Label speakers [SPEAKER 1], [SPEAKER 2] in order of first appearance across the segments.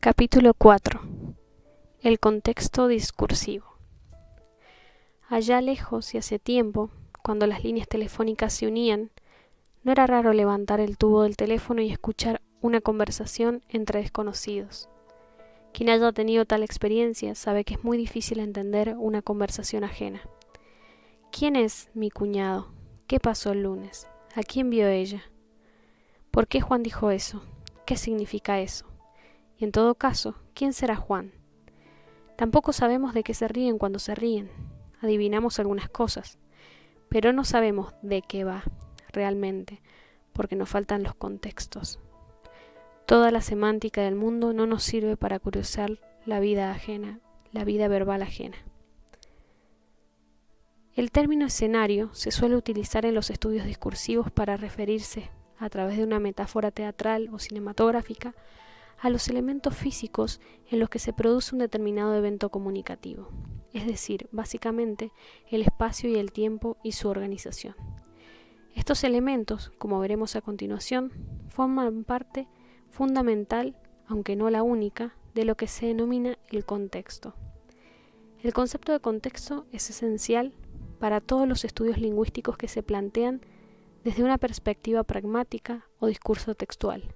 [SPEAKER 1] Capítulo 4. El contexto discursivo. Allá lejos y hace tiempo, cuando las líneas telefónicas se unían, no era raro levantar el tubo del teléfono y escuchar una conversación entre desconocidos. Quien haya tenido tal experiencia sabe que es muy difícil entender una conversación ajena. ¿Quién es mi cuñado? ¿Qué pasó el lunes? ¿A quién vio ella? ¿Por qué Juan dijo eso? ¿Qué significa eso? Y en todo caso, ¿quién será Juan? Tampoco sabemos de qué se ríen cuando se ríen. Adivinamos algunas cosas, pero no sabemos de qué va realmente, porque nos faltan los contextos. Toda la semántica del mundo no nos sirve para curiosear la vida ajena, la vida verbal ajena. El término escenario se suele utilizar en los estudios discursivos para referirse, a través de una metáfora teatral o cinematográfica, a los elementos físicos en los que se produce un determinado evento comunicativo, es decir, básicamente el espacio y el tiempo y su organización. Estos elementos, como veremos a continuación, forman parte fundamental, aunque no la única, de lo que se denomina el contexto. El concepto de contexto es esencial para todos los estudios lingüísticos que se plantean desde una perspectiva pragmática o discurso textual.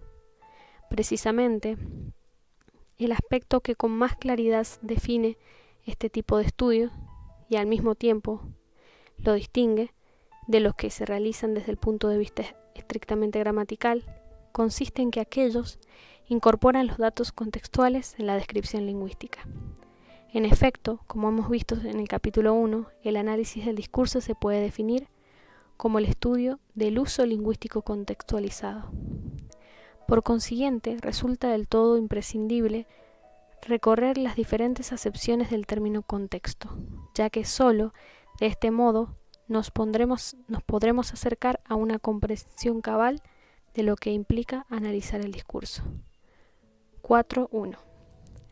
[SPEAKER 1] Precisamente, el aspecto que con más claridad define este tipo de estudio y al mismo tiempo lo distingue de los que se realizan desde el punto de vista estrictamente gramatical, consiste en que aquellos incorporan los datos contextuales en la descripción lingüística. En efecto, como hemos visto en el capítulo 1, el análisis del discurso se puede definir como el estudio del uso lingüístico contextualizado. Por consiguiente, resulta del todo imprescindible recorrer las diferentes acepciones del término contexto, ya que sólo de este modo nos podremos acercar a una comprensión cabal de lo que implica analizar el discurso. 4.1.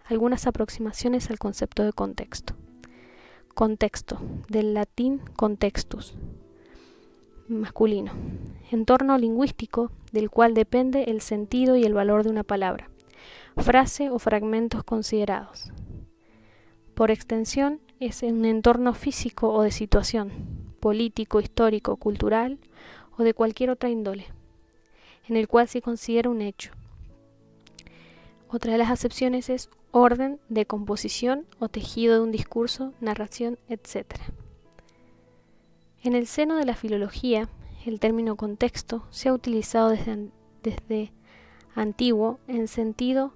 [SPEAKER 1] Algunas aproximaciones al concepto de contexto. Contexto, del latín contextus, masculino, entorno lingüístico del cual depende el sentido y el valor de una palabra, frase o fragmentos considerados. Por extensión, es un entorno físico o de situación, político, histórico, cultural o de cualquier otra índole, en el cual se considera un hecho. Otra de las acepciones es orden de composición o tejido de un discurso, narración, etc. En el seno de la filología, el término contexto se ha utilizado desde antiguo en sentido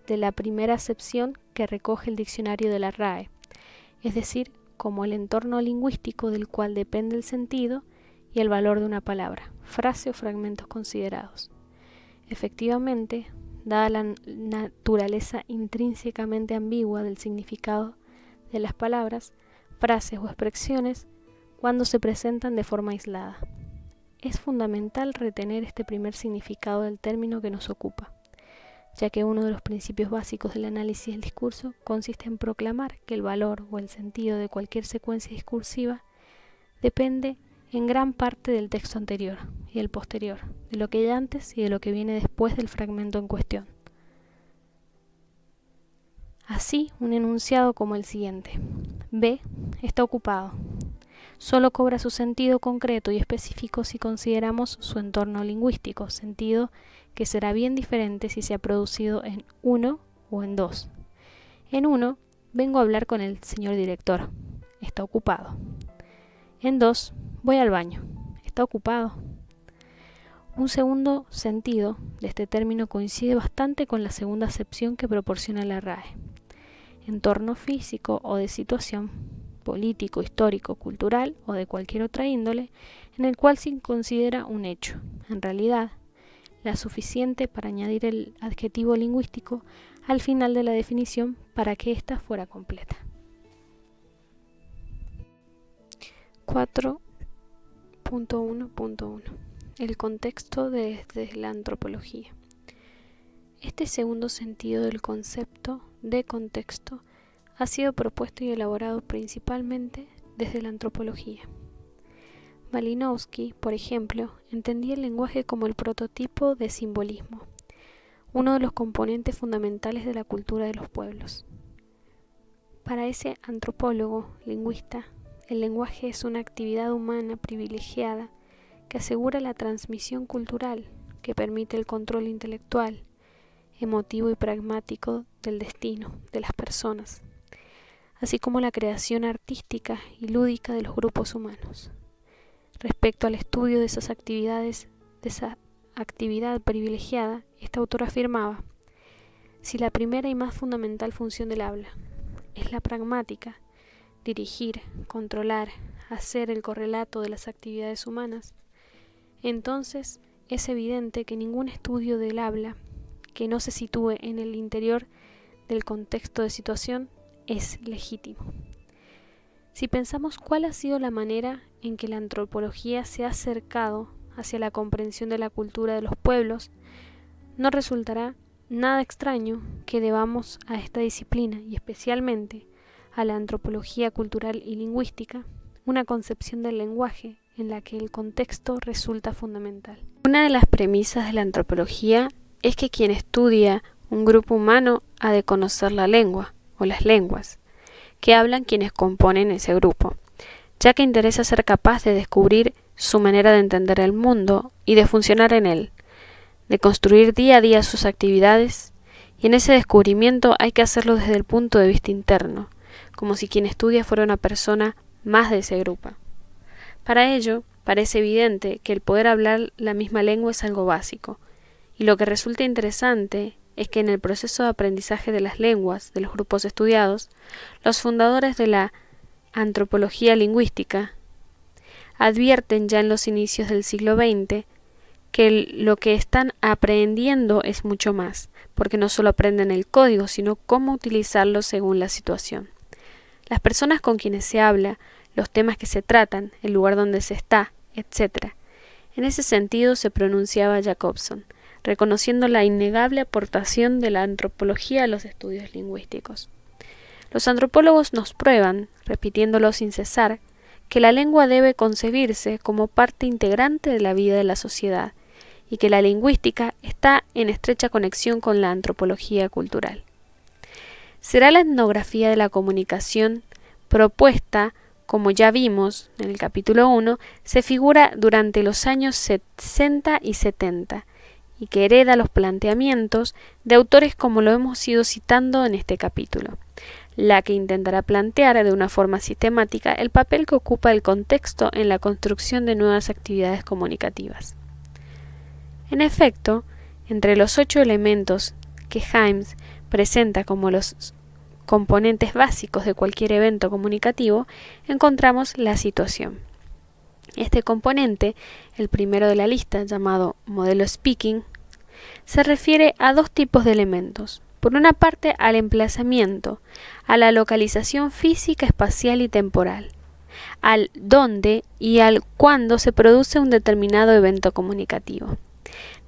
[SPEAKER 1] de la primera acepción que recoge el diccionario de la RAE, es decir, como el entorno lingüístico del cual depende el sentido y el valor de una palabra, frase o fragmentos considerados. Efectivamente, dada la naturaleza intrínsecamente ambigua del significado de las palabras, frases o expresiones, cuando se presentan de forma aislada. Es fundamental retener este primer significado del término que nos ocupa, ya que uno de los principios básicos del análisis del discurso consiste en proclamar que el valor o el sentido de cualquier secuencia discursiva depende en gran parte del texto anterior y el posterior, de lo que hay antes y de lo que viene después del fragmento en cuestión. Así, un enunciado como el siguiente: B está ocupado. Solo cobra su sentido concreto y específico si consideramos su entorno lingüístico, sentido que será bien diferente si se ha producido en 1 o en 2. En 1, vengo a hablar con el señor director. Está ocupado. En 2, voy al baño. Está ocupado. Un segundo sentido de este término coincide bastante con la segunda acepción que proporciona la RAE. Entorno físico o de situación, político, histórico, cultural o de cualquier otra índole, en el cual se considera un hecho, en realidad, la suficiente para añadir el adjetivo lingüístico al final de la definición para que ésta fuera completa. 4.1.1. El contexto desde la antropología. Este segundo sentido del concepto de contexto ha sido propuesto y elaborado principalmente desde la antropología. Malinowski, por ejemplo, entendía el lenguaje como el prototipo de simbolismo, uno de los componentes fundamentales de la cultura de los pueblos. Para ese antropólogo, lingüista, el lenguaje es una actividad humana privilegiada que asegura la transmisión cultural, que permite el control intelectual, emotivo y pragmático del destino de las personas, así como la creación artística y lúdica de los grupos humanos. Respecto al estudio de esas actividades, de esa actividad privilegiada, este autor afirmaba: si la primera y más fundamental función del habla es la pragmática, dirigir, controlar, hacer el correlato de las actividades humanas, entonces es evidente que ningún estudio del habla que no se sitúe en el interior del contexto de situación es legítimo. Si pensamos cuál ha sido la manera en que la antropología se ha acercado hacia la comprensión de la cultura de los pueblos, no resultará nada extraño que debamos a esta disciplina, y especialmente a la antropología cultural y lingüística, una concepción del lenguaje en la que el contexto resulta fundamental. Una de las premisas de la antropología es que quien estudia un grupo humano ha de conocer la lengua o las lenguas que hablan quienes componen ese grupo, ya que interesa ser capaz de descubrir su manera de entender el mundo y de funcionar en él, de construir día a día sus actividades, y en ese descubrimiento hay que hacerlo desde el punto de vista interno, como si quien estudia fuera una persona más de ese grupo. Para ello, parece evidente que el poder hablar la misma lengua es algo básico, y lo que resulta interesante es que en el proceso de aprendizaje de las lenguas de los grupos estudiados, los fundadores de la antropología lingüística advierten ya en los inicios del siglo XX que lo que están aprendiendo es mucho más, porque no solo aprenden el código, sino cómo utilizarlo según la situación. Las personas con quienes se habla, los temas que se tratan, el lugar donde se está, etc. En ese sentido se pronunciaba Jacobson, reconociendo la innegable aportación de la antropología a los estudios lingüísticos. Los antropólogos nos prueban, repitiéndolo sin cesar, que la lengua debe concebirse como parte integrante de la vida de la sociedad y que la lingüística está en estrecha conexión con la antropología cultural. Será la etnografía de la comunicación propuesta, como ya vimos en el capítulo 1, se figura durante los años 60 y 70 y que hereda los planteamientos de autores como lo hemos ido citando en este capítulo, la que intentará plantear de una forma sistemática el papel que ocupa el contexto en la construcción de nuevas actividades comunicativas. En efecto, entre los 8 elementos que Hymes presenta como los componentes básicos de cualquier evento comunicativo, encontramos la situación. Este componente, el primero de la lista, llamado modelo speaking, se refiere a dos tipos de elementos. Por una parte, al emplazamiento, a la localización física, espacial y temporal, al dónde y al cuándo se produce un determinado evento comunicativo.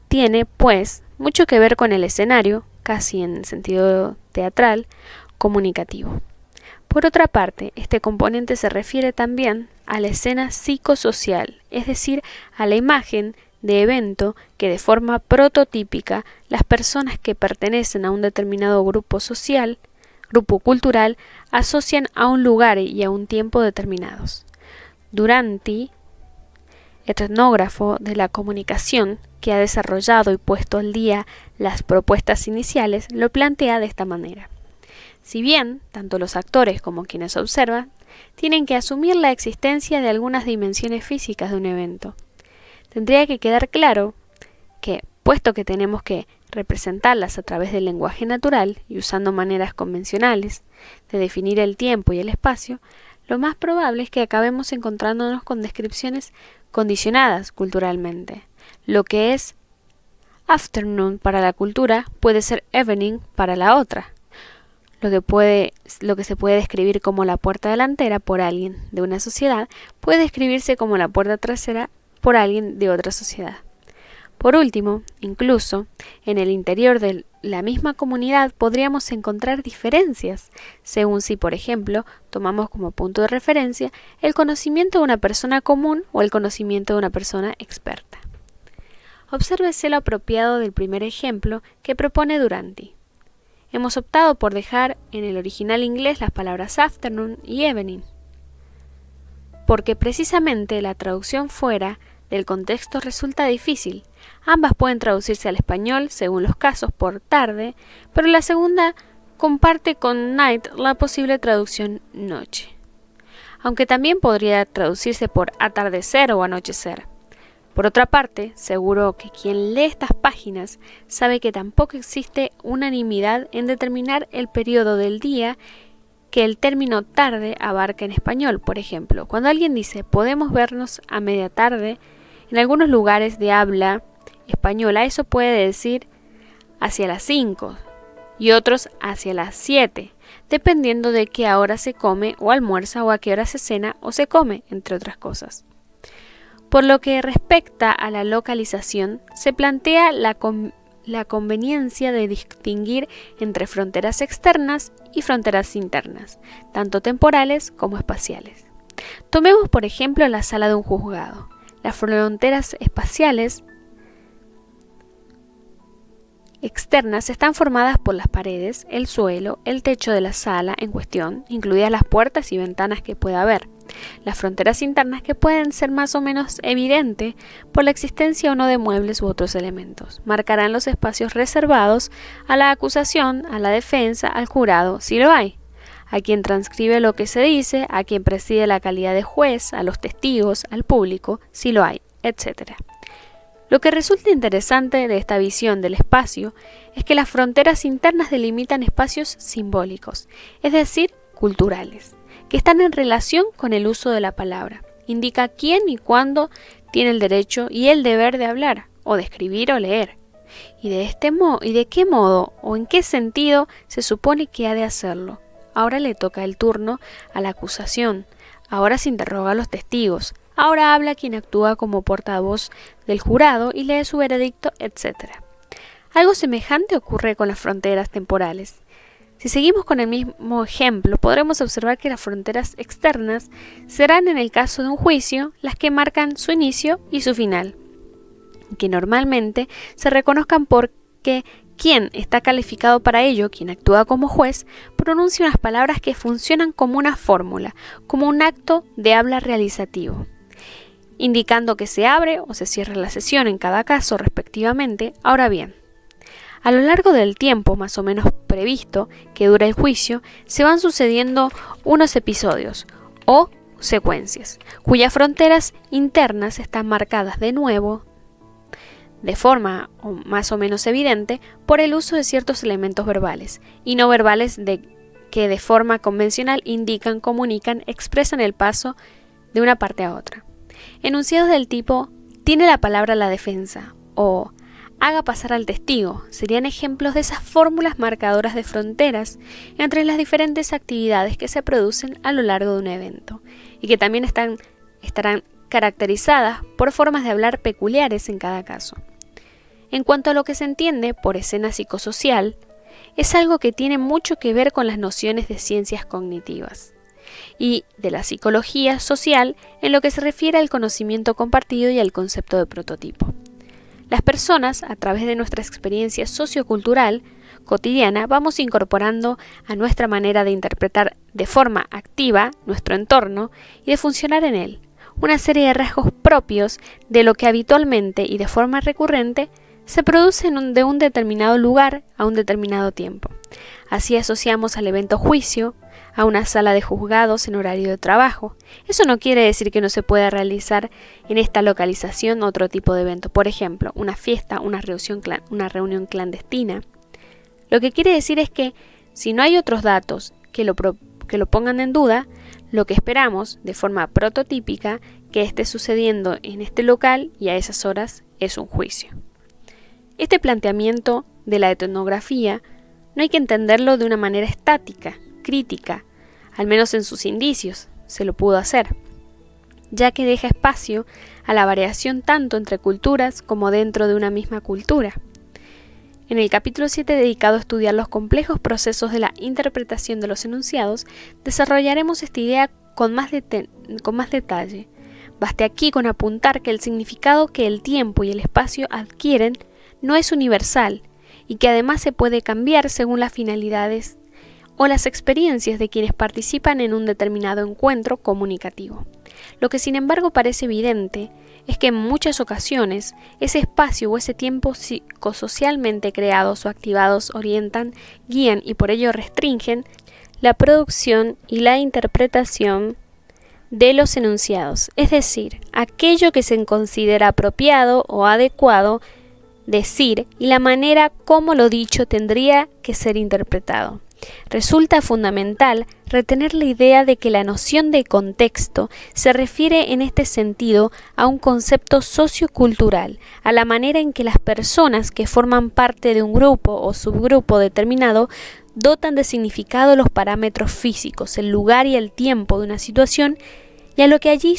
[SPEAKER 1] Tiene, pues, mucho que ver con el escenario, casi en sentido teatral, comunicativo. Por otra parte, este componente se refiere también a la escena psicosocial, es decir, a la imagen de evento que de forma prototípica las personas que pertenecen a un determinado grupo social, grupo cultural, asocian a un lugar y a un tiempo determinados. Duranti, etnógrafo de la comunicación, que ha desarrollado y puesto al día las propuestas iniciales, lo plantea de esta manera. Si bien, tanto los actores como quienes observan, tienen que asumir la existencia de algunas dimensiones físicas de un evento, tendría que quedar claro que, puesto que tenemos que representarlas a través del lenguaje natural y usando maneras convencionales de definir el tiempo y el espacio, lo más probable es que acabemos encontrándonos con descripciones condicionadas culturalmente. Lo que es afternoon para la cultura puede ser evening para la otra. Lo que se puede describir como la puerta delantera por alguien de una sociedad puede describirse como la puerta trasera por alguien de otra sociedad. Por último, incluso en el interior de la misma comunidad podríamos encontrar diferencias, según si, por ejemplo, tomamos como punto de referencia el conocimiento de una persona común o el conocimiento de una persona experta. Obsérvese lo apropiado del primer ejemplo que propone Duranty. Hemos optado por dejar en el original inglés las palabras afternoon y evening, porque precisamente la traducción fuera del contexto resulta difícil. Ambas pueden traducirse al español, según los casos, por tarde, pero la segunda comparte con night la posible traducción noche, aunque también podría traducirse por atardecer o anochecer. Por otra parte, seguro que quien lee estas páginas sabe que tampoco existe unanimidad en determinar el periodo del día que el término tarde abarca en español. Por ejemplo, cuando alguien dice podemos vernos a media tarde, en algunos lugares de habla española eso puede decir hacia las 5 y otros hacia las 7, dependiendo de qué hora se come o almuerza o a qué hora se cena o se come, entre otras cosas. Por lo que respecta a la localización, se plantea la conveniencia de distinguir entre fronteras externas y fronteras internas, tanto temporales como espaciales. Tomemos por ejemplo la sala de un juzgado. Las fronteras espaciales externas están formadas por las paredes, el suelo, el techo de la sala en cuestión, incluidas las puertas y ventanas que pueda haber. Las fronteras internas que pueden ser más o menos evidentes por la existencia o no de muebles u otros elementos. Marcarán los espacios reservados a la acusación, a la defensa, al jurado, si lo hay, a quien transcribe lo que se dice, a quien preside la calidad de juez, a los testigos, al público, si lo hay, etc. Lo que resulta interesante de esta visión del espacio es que las fronteras internas delimitan espacios simbólicos, es decir, culturales, que están en relación con el uso de la palabra. Indica quién y cuándo tiene el derecho y el deber de hablar, o de escribir o leer, y de qué modo o en qué sentido se supone que ha de hacerlo. Ahora le toca el turno a la acusación, ahora se interroga a los testigos, ahora habla quien actúa como portavoz del jurado y lee su veredicto, etc. Algo semejante ocurre con las fronteras temporales. Si seguimos con el mismo ejemplo, podremos observar que las fronteras externas serán en el caso de un juicio las que marcan su inicio y su final, que normalmente se reconozcan porque quien está calificado para ello, quien actúa como juez, pronuncia unas palabras que funcionan como una fórmula, como un acto de habla realizativo, indicando que se abre o se cierra la sesión en cada caso respectivamente. Ahora bien, a lo largo del tiempo más o menos previsto que dura el juicio, se van sucediendo unos episodios o secuencias, cuyas fronteras internas están marcadas de nuevo, de forma más o menos evidente, por el uso de ciertos elementos verbales y no verbales que de forma convencional indican, comunican, expresan el paso de una parte a otra. Enunciados del tipo «tiene la palabra la defensa» o «haga pasar al testigo» serían ejemplos de esas fórmulas marcadoras de fronteras entre las diferentes actividades que se producen a lo largo de un evento y que también estarán caracterizadas por formas de hablar peculiares en cada caso. En cuanto a lo que se entiende por escena psicosocial, es algo que tiene mucho que ver con las nociones de ciencias cognitivas y de la psicología social en lo que se refiere al conocimiento compartido y al concepto de prototipo. Las personas, a través de nuestra experiencia sociocultural cotidiana, vamos incorporando a nuestra manera de interpretar de forma activa nuestro entorno y de funcionar en él una serie de rasgos propios de lo que habitualmente y de forma recurrente se produce de un determinado lugar a un determinado tiempo. Así asociamos al evento juicio a una sala de juzgados en horario de trabajo. Eso no quiere decir que no se pueda realizar en esta localización otro tipo de evento, por ejemplo, una fiesta, una reunión clandestina. Lo que quiere decir es que si no hay otros datos que lo pongan en duda, lo que esperamos, de forma prototípica, que esté sucediendo en este local y a esas horas es un juicio. Este planteamiento de la etnografía no hay que entenderlo de una manera estática, crítica, al menos en sus indicios, se lo pudo hacer, ya que deja espacio a la variación tanto entre culturas como dentro de una misma cultura. En el capítulo 7 dedicado a estudiar los complejos procesos de la interpretación de los enunciados, desarrollaremos esta idea con más detalle, Baste aquí con apuntar que el significado que el tiempo y el espacio adquieren no es universal y que además se puede cambiar según las finalidades o las experiencias de quienes participan en un determinado encuentro comunicativo. Lo que sin embargo parece evidente es que en muchas ocasiones ese espacio o ese tiempo psicosocialmente creados o activados orientan, guían y por ello restringen la producción y la interpretación de los enunciados, es decir, aquello que se considera apropiado o adecuado decir y la manera como lo dicho tendría que ser interpretado. Resulta fundamental retener la idea de que la noción de contexto se refiere en este sentido a un concepto sociocultural, a la manera en que las personas que forman parte de un grupo o subgrupo determinado dotan de significado los parámetros físicos, el lugar y el tiempo de una situación y a lo que allí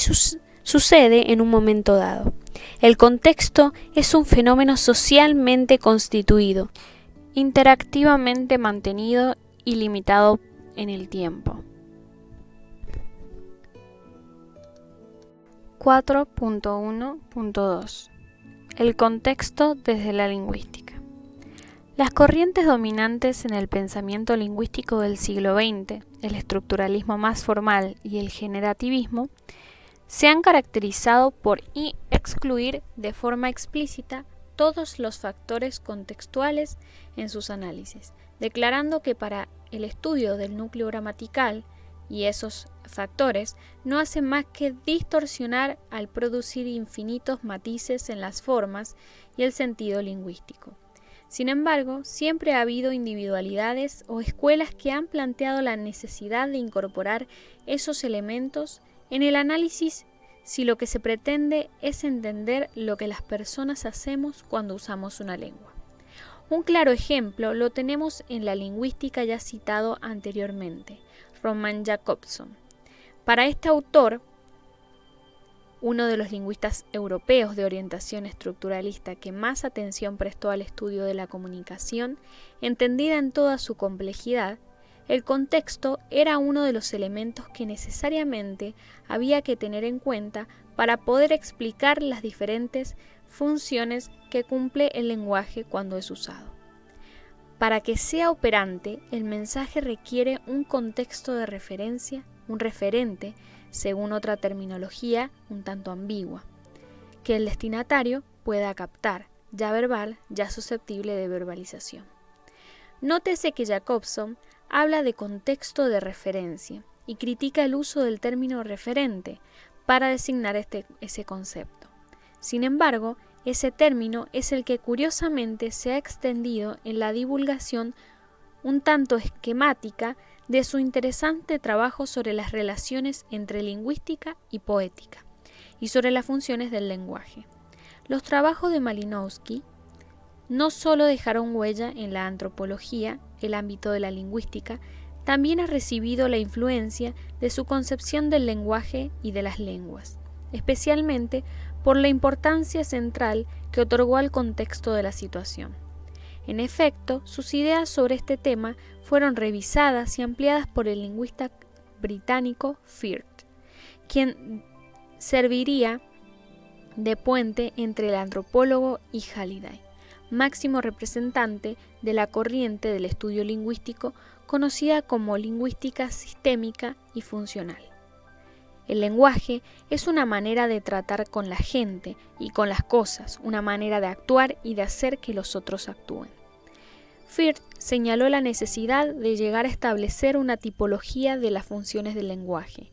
[SPEAKER 1] sucede en un momento dado. El contexto es un fenómeno socialmente constituido, interactivamente mantenido y limitado en el tiempo. 4.1.2 El contexto desde la lingüística. Las corrientes dominantes en el pensamiento lingüístico del siglo XX, el estructuralismo más formal y el generativismo, se han caracterizado por excluir de forma explícita todos los factores contextuales en sus análisis, declarando que para el estudio del núcleo gramatical y esos factores no hacen más que distorsionar al producir infinitos matices en las formas y el sentido lingüístico. Sin embargo, siempre ha habido individualidades o escuelas que han planteado la necesidad de incorporar esos elementos en el análisis si lo que se pretende es entender lo que las personas hacemos cuando usamos una lengua. Un claro ejemplo lo tenemos en la lingüística ya citado anteriormente, Roman Jakobson. Para este autor, uno de los lingüistas europeos de orientación estructuralista que más atención prestó al estudio de la comunicación, entendida en toda su complejidad, el contexto era uno de los elementos que necesariamente había que tener en cuenta para poder explicar las diferentes funciones que cumple el lenguaje cuando es usado. Para que sea operante, el mensaje requiere un contexto de referencia, un referente, según otra terminología un tanto ambigua, que el destinatario pueda captar, ya verbal, ya susceptible de verbalización. Nótese que Jakobson habla de contexto de referencia y critica el uso del término referente para designar ese concepto. Sin embargo, ese término es el que curiosamente se ha extendido en la divulgación un tanto esquemática de su interesante trabajo sobre las relaciones entre lingüística y poética y sobre las funciones del lenguaje. Los trabajos de Malinowski no solo dejaron huella en la antropología, el ámbito de la lingüística, también ha recibido la influencia de su concepción del lenguaje y de las lenguas, especialmente por la importancia central que otorgó al contexto de la situación. En efecto, sus ideas sobre este tema fueron revisadas y ampliadas por el lingüista británico Firth, quien serviría de puente entre el antropólogo y Halliday, máximo representante de la corriente del estudio lingüístico conocida como lingüística sistémica y funcional. El lenguaje es una manera de tratar con la gente y con las cosas, una manera de actuar y de hacer que los otros actúen. Firth señaló la necesidad de llegar a establecer una tipología de las funciones del lenguaje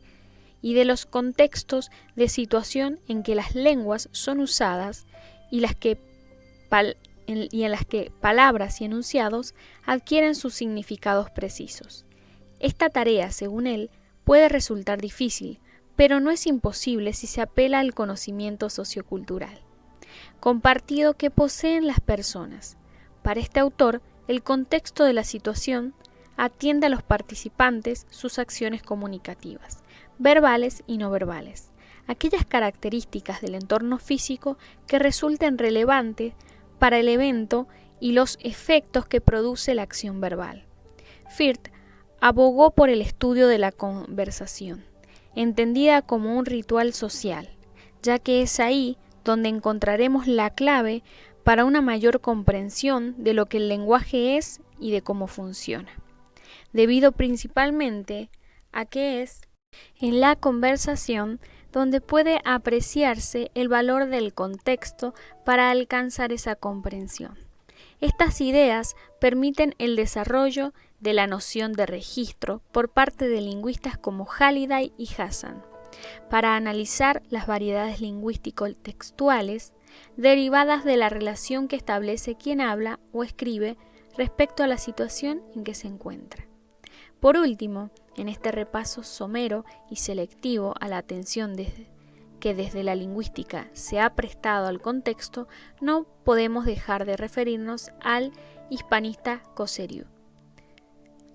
[SPEAKER 1] y de los contextos de situación en que las lenguas son usadas y en las que palabras y enunciados adquieren sus significados precisos. Esta tarea, según él, puede resultar difícil, pero no es imposible si se apela al conocimiento sociocultural compartido que poseen las personas. Para este autor, el contexto de la situación atiende a los participantes sus acciones comunicativas, verbales y no verbales, aquellas características del entorno físico que resulten relevantes para el evento y los efectos que produce la acción verbal. Firth abogó por el estudio de la conversación, entendida como un ritual social,
[SPEAKER 2] ya que es ahí donde encontraremos la clave para una mayor comprensión de lo que el lenguaje es y de cómo funciona, debido principalmente a que es en la conversación donde puede apreciarse el valor del contexto para alcanzar esa comprensión. Estas ideas permiten el desarrollo de la noción de registro por parte de lingüistas como Halliday y Hassan, para analizar las variedades lingüístico-textuales derivadas de la relación que establece quien habla o escribe respecto a la situación en que se encuentra. Por último, en este repaso somero y selectivo a la atención que desde la lingüística se ha prestado al contexto, no podemos dejar de referirnos al hispanista Cosseriu.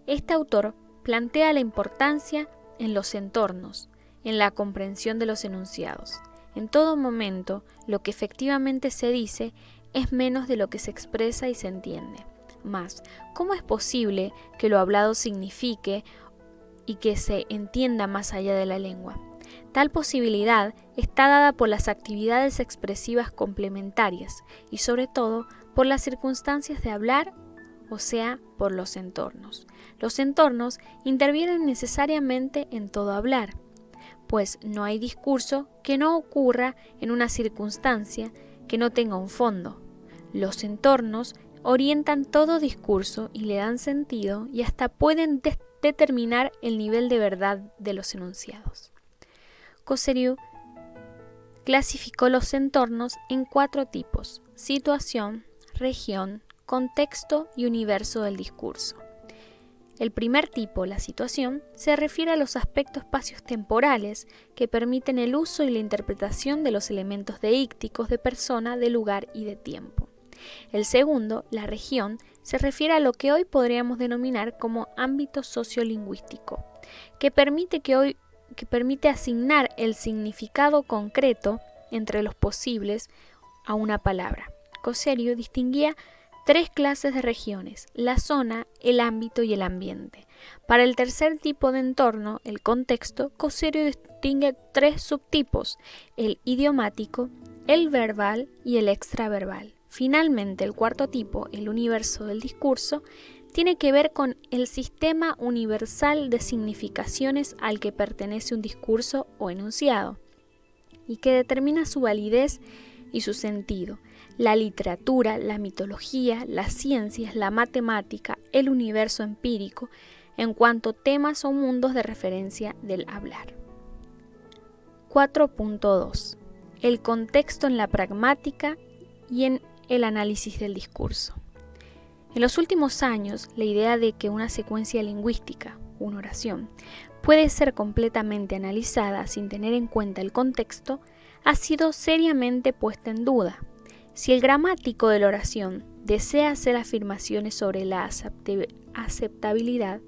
[SPEAKER 2] Este autor plantea la importancia en los entornos, en la comprensión de los enunciados. En todo momento, lo que efectivamente se dice es menos de lo que se expresa y se entiende. Mas, ¿cómo es posible que lo hablado signifique y que se entienda más allá de la lengua? Tal posibilidad está dada por las actividades expresivas complementarias y sobre todo por las circunstancias de hablar, o sea, por los entornos. Los entornos intervienen necesariamente en todo hablar, pues no hay discurso que no ocurra en una circunstancia que no tenga un fondo. Los entornos orientan todo discurso y le dan sentido y hasta pueden determinar el nivel de verdad de los enunciados. Cosseriu clasificó los entornos en 4 tipos: situación, región, contexto y universo del discurso. El primer tipo, la situación, se refiere a los aspectos espacios-temporales que permiten el uso y la interpretación de los elementos deícticos de persona, de lugar y de tiempo. El segundo, la región, se refiere a lo que hoy podríamos denominar como ámbito sociolingüístico, que permite asignar el significado concreto entre los posibles a una palabra. Cosseriu distinguía 3 clases de regiones: la zona, el ámbito y el ambiente. Para el tercer tipo de entorno, el contexto, Cosseriu distingue 3 subtipos: el idiomático, el verbal y el extraverbal. Finalmente, el cuarto tipo, el universo del discurso, tiene que ver con el sistema universal de significaciones al que pertenece un discurso o enunciado, y que determina su validez y su sentido. La literatura, la mitología, las ciencias, la matemática, el universo empírico, en cuanto temas o mundos de referencia del hablar. 4.2. El contexto en la pragmática y en el análisis del discurso. En los últimos años, la idea de que una secuencia lingüística, una oración, puede ser completamente analizada sin tener en cuenta el contexto, ha sido seriamente puesta en duda. Si el gramático de la oración desea hacer afirmaciones sobre la aceptabilidad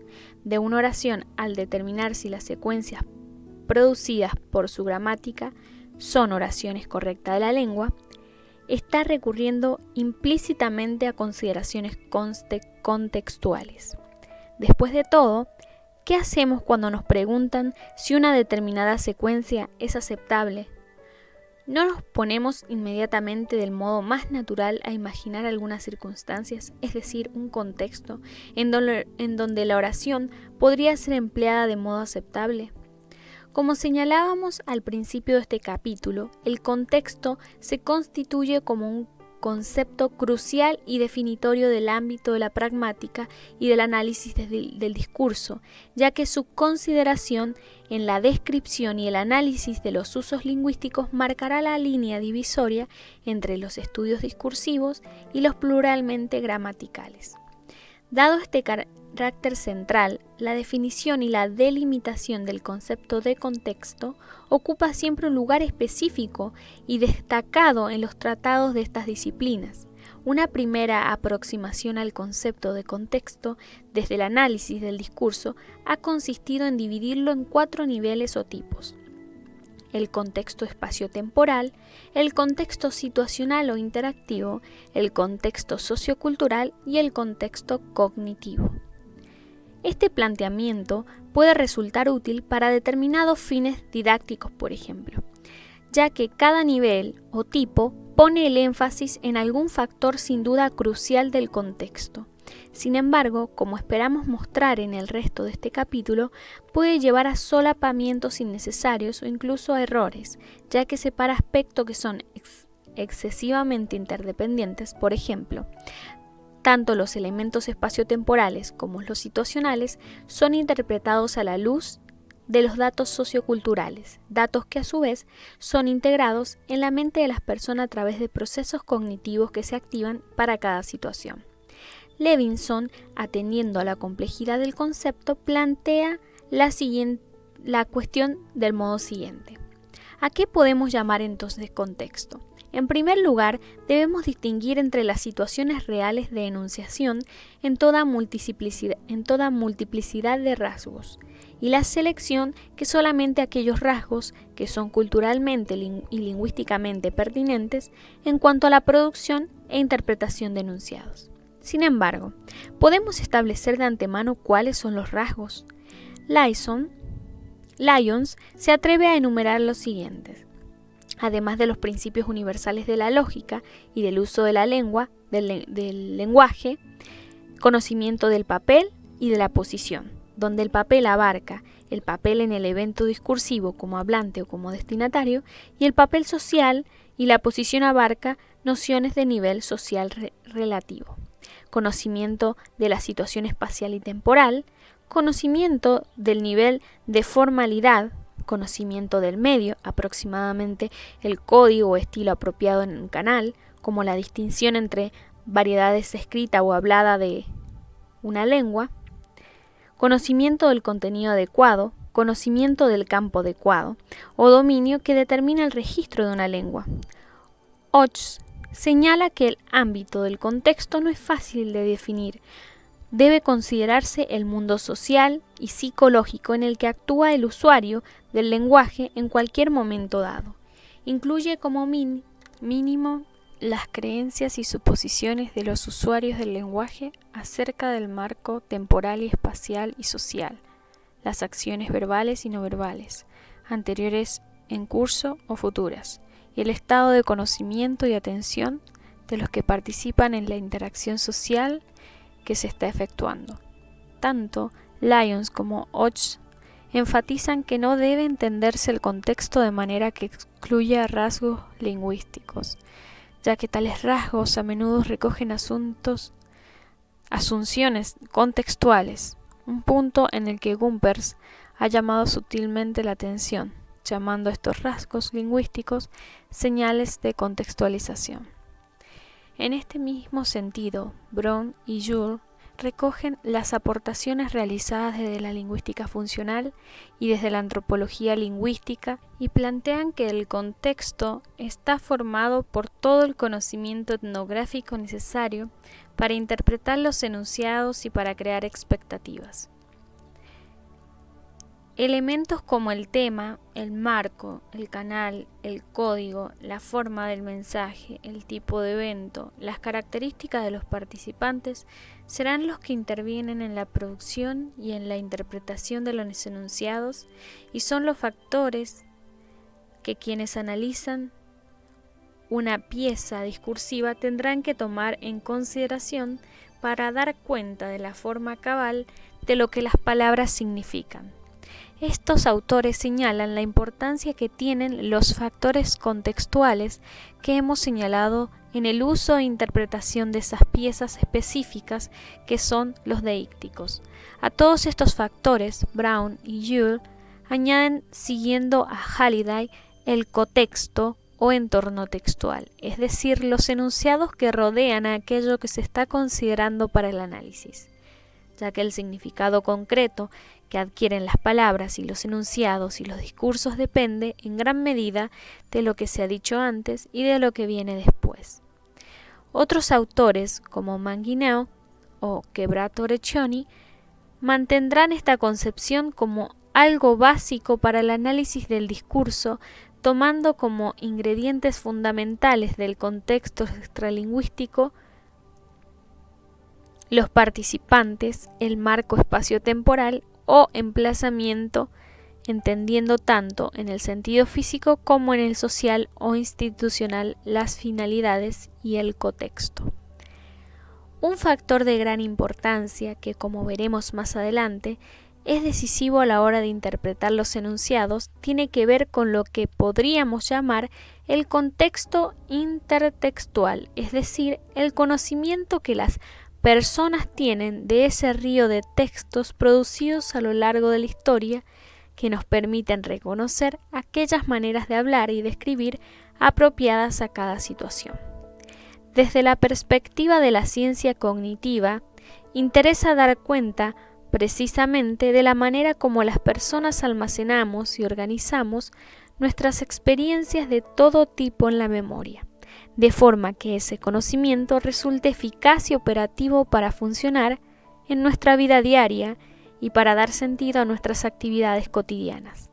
[SPEAKER 2] de una oración al determinar si las secuencias producidas por su gramática son oraciones correctas de la lengua, está recurriendo implícitamente a consideraciones contextuales. Después de todo, ¿qué hacemos cuando nos preguntan si una determinada secuencia es aceptable? ¿No nos ponemos inmediatamente del modo más natural a imaginar algunas circunstancias, es decir, un contexto, en donde la oración podría ser empleada de modo aceptable? Como señalábamos al principio de este capítulo, el contexto se constituye como un concepto crucial y definitorio del ámbito de la pragmática y del análisis del discurso, ya que su consideración en la descripción y el análisis de los usos lingüísticos marcará la línea divisoria entre los estudios discursivos y los pluralmente gramaticales. Dado este carácter central, la definición y la delimitación del concepto de contexto ocupa siempre un lugar específico y destacado en los tratados de estas disciplinas. Una primera aproximación al concepto de contexto desde el análisis del discurso ha consistido en dividirlo en 4 niveles o tipos: el contexto espaciotemporal, el contexto situacional o interactivo, el contexto sociocultural y el contexto cognitivo. Este planteamiento puede resultar útil para determinados fines didácticos, por ejemplo, ya que cada nivel o tipo pone el énfasis en algún factor sin duda crucial del contexto. Sin embargo, como esperamos mostrar en el resto de este capítulo, puede llevar a solapamientos innecesarios o incluso a errores, ya que separa aspectos que son excesivamente interdependientes. Por ejemplo, tanto los elementos espaciotemporales como los situacionales son interpretados a la luz de los datos socioculturales, datos que a su vez son integrados en la mente de las personas a través de procesos cognitivos que se activan para cada situación. Levinson, atendiendo a la complejidad del concepto, plantea la cuestión del modo siguiente. ¿A qué podemos llamar entonces contexto? En primer lugar, debemos distinguir entre las situaciones reales de enunciación en toda multiplicidad de rasgos y la selección que solamente aquellos rasgos que son culturalmente y lingüísticamente pertinentes en cuanto a la producción e interpretación de enunciados. Sin embargo, podemos establecer de antemano cuáles son los rasgos. Lyons se atreve a enumerar los siguientes. Además de los principios universales de la lógica y del uso de la lengua, del lenguaje, conocimiento del papel y de la posición, donde el papel abarca el papel en el evento discursivo como hablante o como destinatario, y el papel social y la posición abarca nociones de nivel social relativo. Conocimiento de la situación espacial y temporal, conocimiento del nivel de formalidad, conocimiento del medio, aproximadamente el código o estilo apropiado en un canal, como la distinción entre variedades escrita o hablada de una lengua, conocimiento del contenido adecuado, conocimiento del campo adecuado o dominio que determina el registro de una lengua. Hodges señala que el ámbito del contexto no es fácil de definir. Debe considerarse el mundo social y psicológico en el que actúa el usuario del lenguaje en cualquier momento dado. Incluye como mínimo las creencias y suposiciones de los usuarios del lenguaje acerca del marco temporal y espacial y social, las acciones verbales y no verbales, anteriores en curso o futuras, y el estado de conocimiento y atención de los que participan en la interacción social que se está efectuando. Tanto Lyons como Hodges enfatizan que no debe entenderse el contexto de manera que excluya rasgos lingüísticos, ya que tales rasgos a menudo recogen asunciones contextuales, un punto en el que Gumperz ha llamado sutilmente la atención, llamando a estos rasgos lingüísticos señales de contextualización. En este mismo sentido, Brown y Jules recogen las aportaciones realizadas desde la lingüística funcional y desde la antropología lingüística y plantean que el contexto está formado por todo el conocimiento etnográfico necesario para interpretar los enunciados y para crear expectativas. Elementos como el tema, el marco, el canal, el código, la forma del mensaje, el tipo de evento, las características de los participantes serán los que intervienen en la producción y en la interpretación de los enunciados y son los factores que quienes analizan una pieza discursiva tendrán que tomar en consideración para dar cuenta de la forma cabal de lo que las palabras significan. Estos autores señalan la importancia que tienen los factores contextuales que hemos señalado en el uso e interpretación de esas piezas específicas que son los deícticos. A todos estos factores, Brown y Jules añaden, siguiendo a Halliday, el cotexto o entorno textual, es decir, los enunciados que rodean a aquello que se está considerando para el análisis, ya que el significado concreto que adquieren las palabras y los enunciados y los discursos depende en gran medida de lo que se ha dicho antes y de lo que viene después. Otros autores, como Manguineo o Quebrato-Orecchioni, mantendrán esta concepción como algo básico para el análisis del discurso, tomando como ingredientes fundamentales del contexto extralingüístico los participantes, el marco espaciotemporal o emplazamiento entendiendo tanto en el sentido físico como en el social o institucional las finalidades y el contexto. Un factor de gran importancia que, como veremos más adelante, es decisivo a la hora de interpretar los enunciados tiene que ver con lo que podríamos llamar el contexto intertextual, es decir, el conocimiento que las personas tienen de ese río de textos producidos a lo largo de la historia que nos permiten reconocer aquellas maneras de hablar y de escribir apropiadas a cada situación. Desde la perspectiva de la ciencia cognitiva, interesa dar cuenta precisamente de la manera como las personas almacenamos y organizamos nuestras experiencias de todo tipo en la memoria, de forma que ese conocimiento resulte eficaz y operativo para funcionar en nuestra vida diaria y para dar sentido a nuestras actividades cotidianas.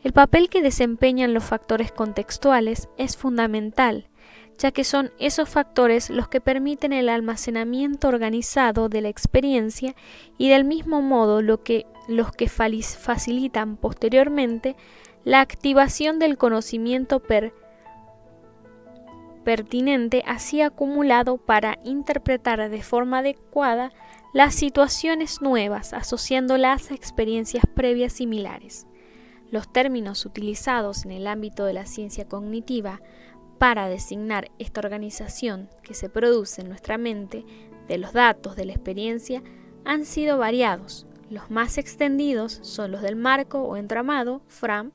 [SPEAKER 2] El papel que desempeñan los factores contextuales es fundamental, ya que son esos factores los que permiten el almacenamiento organizado de la experiencia y del mismo modo los que facilitan posteriormente la activación del conocimiento pertinente así acumulado para interpretar de forma adecuada las situaciones nuevas, asociándolas a experiencias previas similares. Los términos utilizados en el ámbito de la ciencia cognitiva para designar esta organización que se produce en nuestra mente de los datos de la experiencia han sido variados. Los más extendidos son los del marco o entramado, FRAM,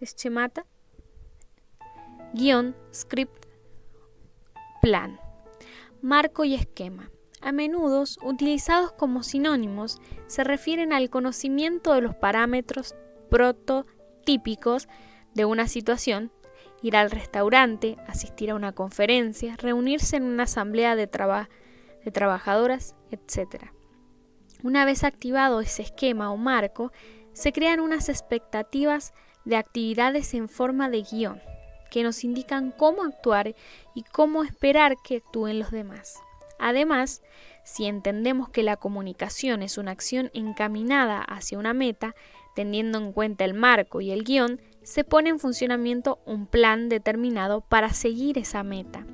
[SPEAKER 2] schemata, guión, script, plan. Marco y esquema, a menudo utilizados como sinónimos, se refieren al conocimiento de los parámetros prototípicos de una situación, ir al restaurante, asistir a una conferencia, reunirse en una asamblea de trabajadoras, etc. Una vez activado ese esquema o marco, se crean unas expectativas de actividades en forma de guión, que nos indican cómo actuar y cómo esperar que actúen los demás. Además, si entendemos que la comunicación es una acción encaminada hacia una meta, teniendo en cuenta el marco y el guión, se pone en funcionamiento un plan determinado para seguir esa meta.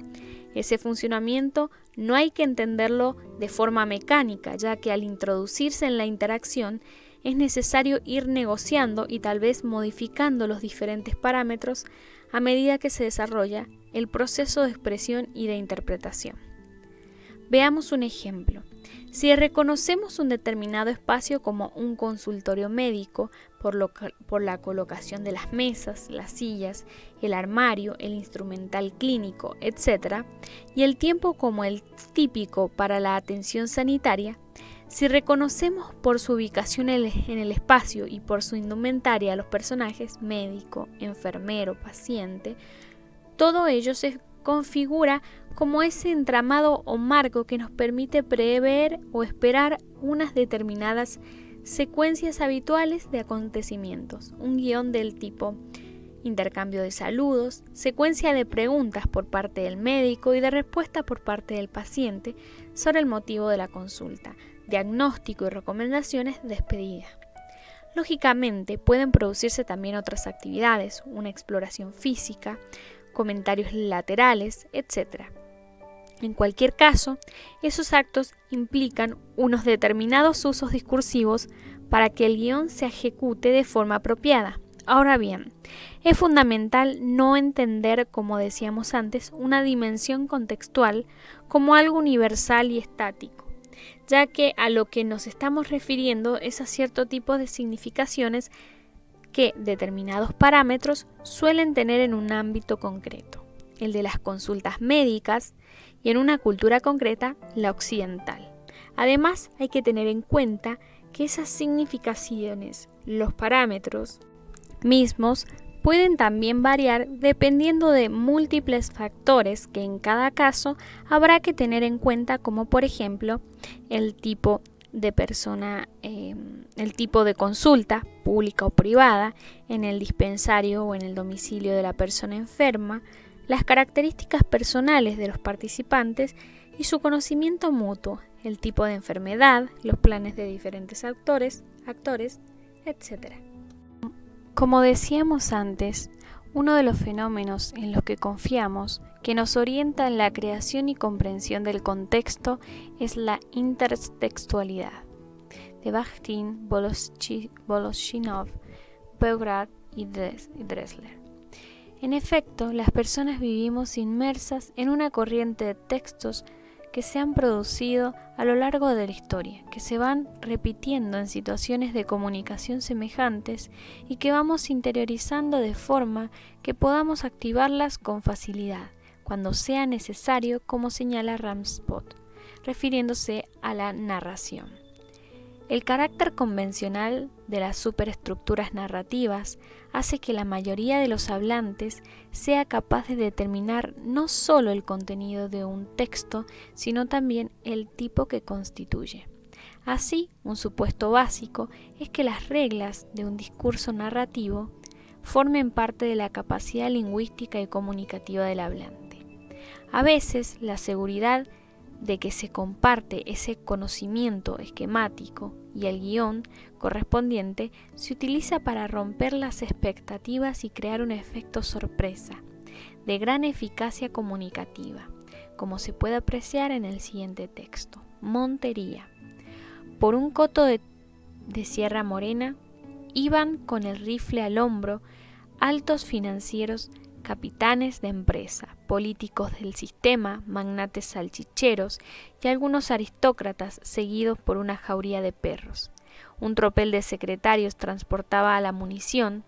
[SPEAKER 2] Ese funcionamiento no hay que entenderlo de forma mecánica, ya que al introducirse en la interacción es necesario ir negociando y tal vez modificando los diferentes parámetros a medida que se desarrolla el proceso de expresión y de interpretación. Veamos un ejemplo. Si reconocemos un determinado espacio como un consultorio médico por la colocación de las mesas, las sillas, el armario, el instrumental clínico, etc., y el tiempo como el típico para la atención sanitaria, si reconocemos por su ubicación en el espacio y por su indumentaria a los personajes médico, enfermero, paciente, todo ello se configura como ese entramado o marco que nos permite prever o esperar unas determinadas secuencias habituales de acontecimientos, un guión del tipo intercambio de saludos, secuencia de preguntas por parte del médico y de respuesta por parte del paciente sobre el motivo de la consulta, diagnóstico y recomendaciones, despedida. Lógicamente, pueden producirse también otras actividades, una exploración física, comentarios laterales, etc. En cualquier caso, esos actos implican unos determinados usos discursivos para que el guión se ejecute de forma apropiada. Ahora bien, es fundamental no entender, como decíamos antes, una dimensión contextual como algo universal y estático, ya que a lo que nos estamos refiriendo es a cierto tipo de significaciones que determinados parámetros suelen tener en un ámbito concreto, el de las consultas médicas, y en una cultura concreta, la occidental. Además, hay que tener en cuenta que esas significaciones, los parámetros mismos, pueden también variar dependiendo de múltiples factores que en cada caso habrá que tener en cuenta, como por ejemplo el tipo de persona, el tipo de consulta, pública o privada, en el dispensario o en el domicilio de la persona enferma, las características personales de los participantes y su conocimiento mutuo, el tipo de enfermedad, los planes de diferentes actores, etc.
[SPEAKER 1] Como decíamos antes, uno de los fenómenos en los que confiamos, que nos orienta en la creación y comprensión del contexto, es la intertextualidad, de Bakhtin, Voloshinov, Bograd y Dressler. En efecto, las personas vivimos inmersas en una corriente de textos que se han producido a lo largo de la historia, que se van repitiendo en situaciones de comunicación semejantes y que vamos interiorizando de forma que podamos activarlas con facilidad, cuando sea necesario, como señala Ramspot, refiriéndose a la narración. El carácter convencional de las superestructuras narrativas hace que la mayoría de los hablantes sea capaz de determinar no solo el contenido de un texto, sino también el tipo que constituye. Así, un supuesto básico es que las reglas de un discurso narrativo formen parte de la capacidad lingüística y comunicativa del hablante. A veces, la seguridad de que se comparte ese conocimiento esquemático y el guión correspondiente se utiliza para romper las expectativas y crear un efecto sorpresa de gran eficacia comunicativa, como se puede apreciar en el siguiente texto. Montería. Por un coto de Sierra Morena iban con el rifle al hombro altos financieros, capitanes de empresa, políticos del sistema, magnates salchicheros y algunos aristócratas seguidos por una jauría de perros. Un tropel de secretarios transportaba a la munición.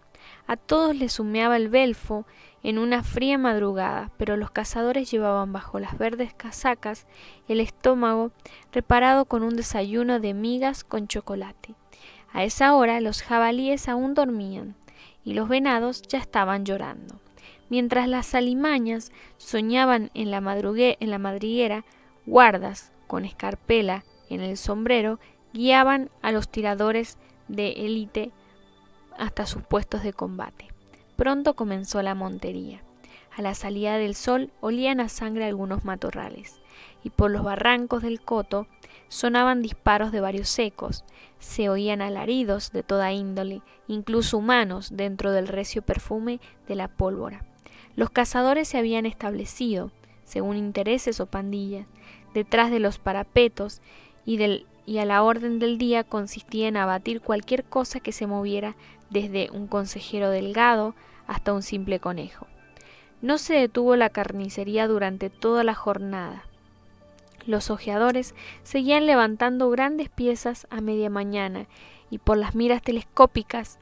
[SPEAKER 1] A todos les humeaba el belfo en una fría madrugada, pero los cazadores llevaban bajo las verdes casacas el estómago reparado con un desayuno de migas con chocolate. A esa hora los jabalíes aún dormían y los venados ya estaban llorando. Mientras las alimañas soñaban en la madriguera, guardas con escarpela en el sombrero guiaban a los tiradores de élite hasta sus puestos de combate. Pronto comenzó la montería. A la salida del sol olían a sangre algunos matorrales, y por los barrancos del coto sonaban disparos de varios ecos, se oían alaridos de toda índole, incluso humanos, dentro del recio perfume de la pólvora. Los cazadores se habían establecido, según intereses o pandillas, detrás de los parapetos y a la orden del día consistía en abatir cualquier cosa que se moviera, desde un consejero delgado hasta un simple conejo. No se detuvo la carnicería durante toda la jornada. Los ojeadores seguían levantando grandes piezas a media mañana y por las miras telescópicas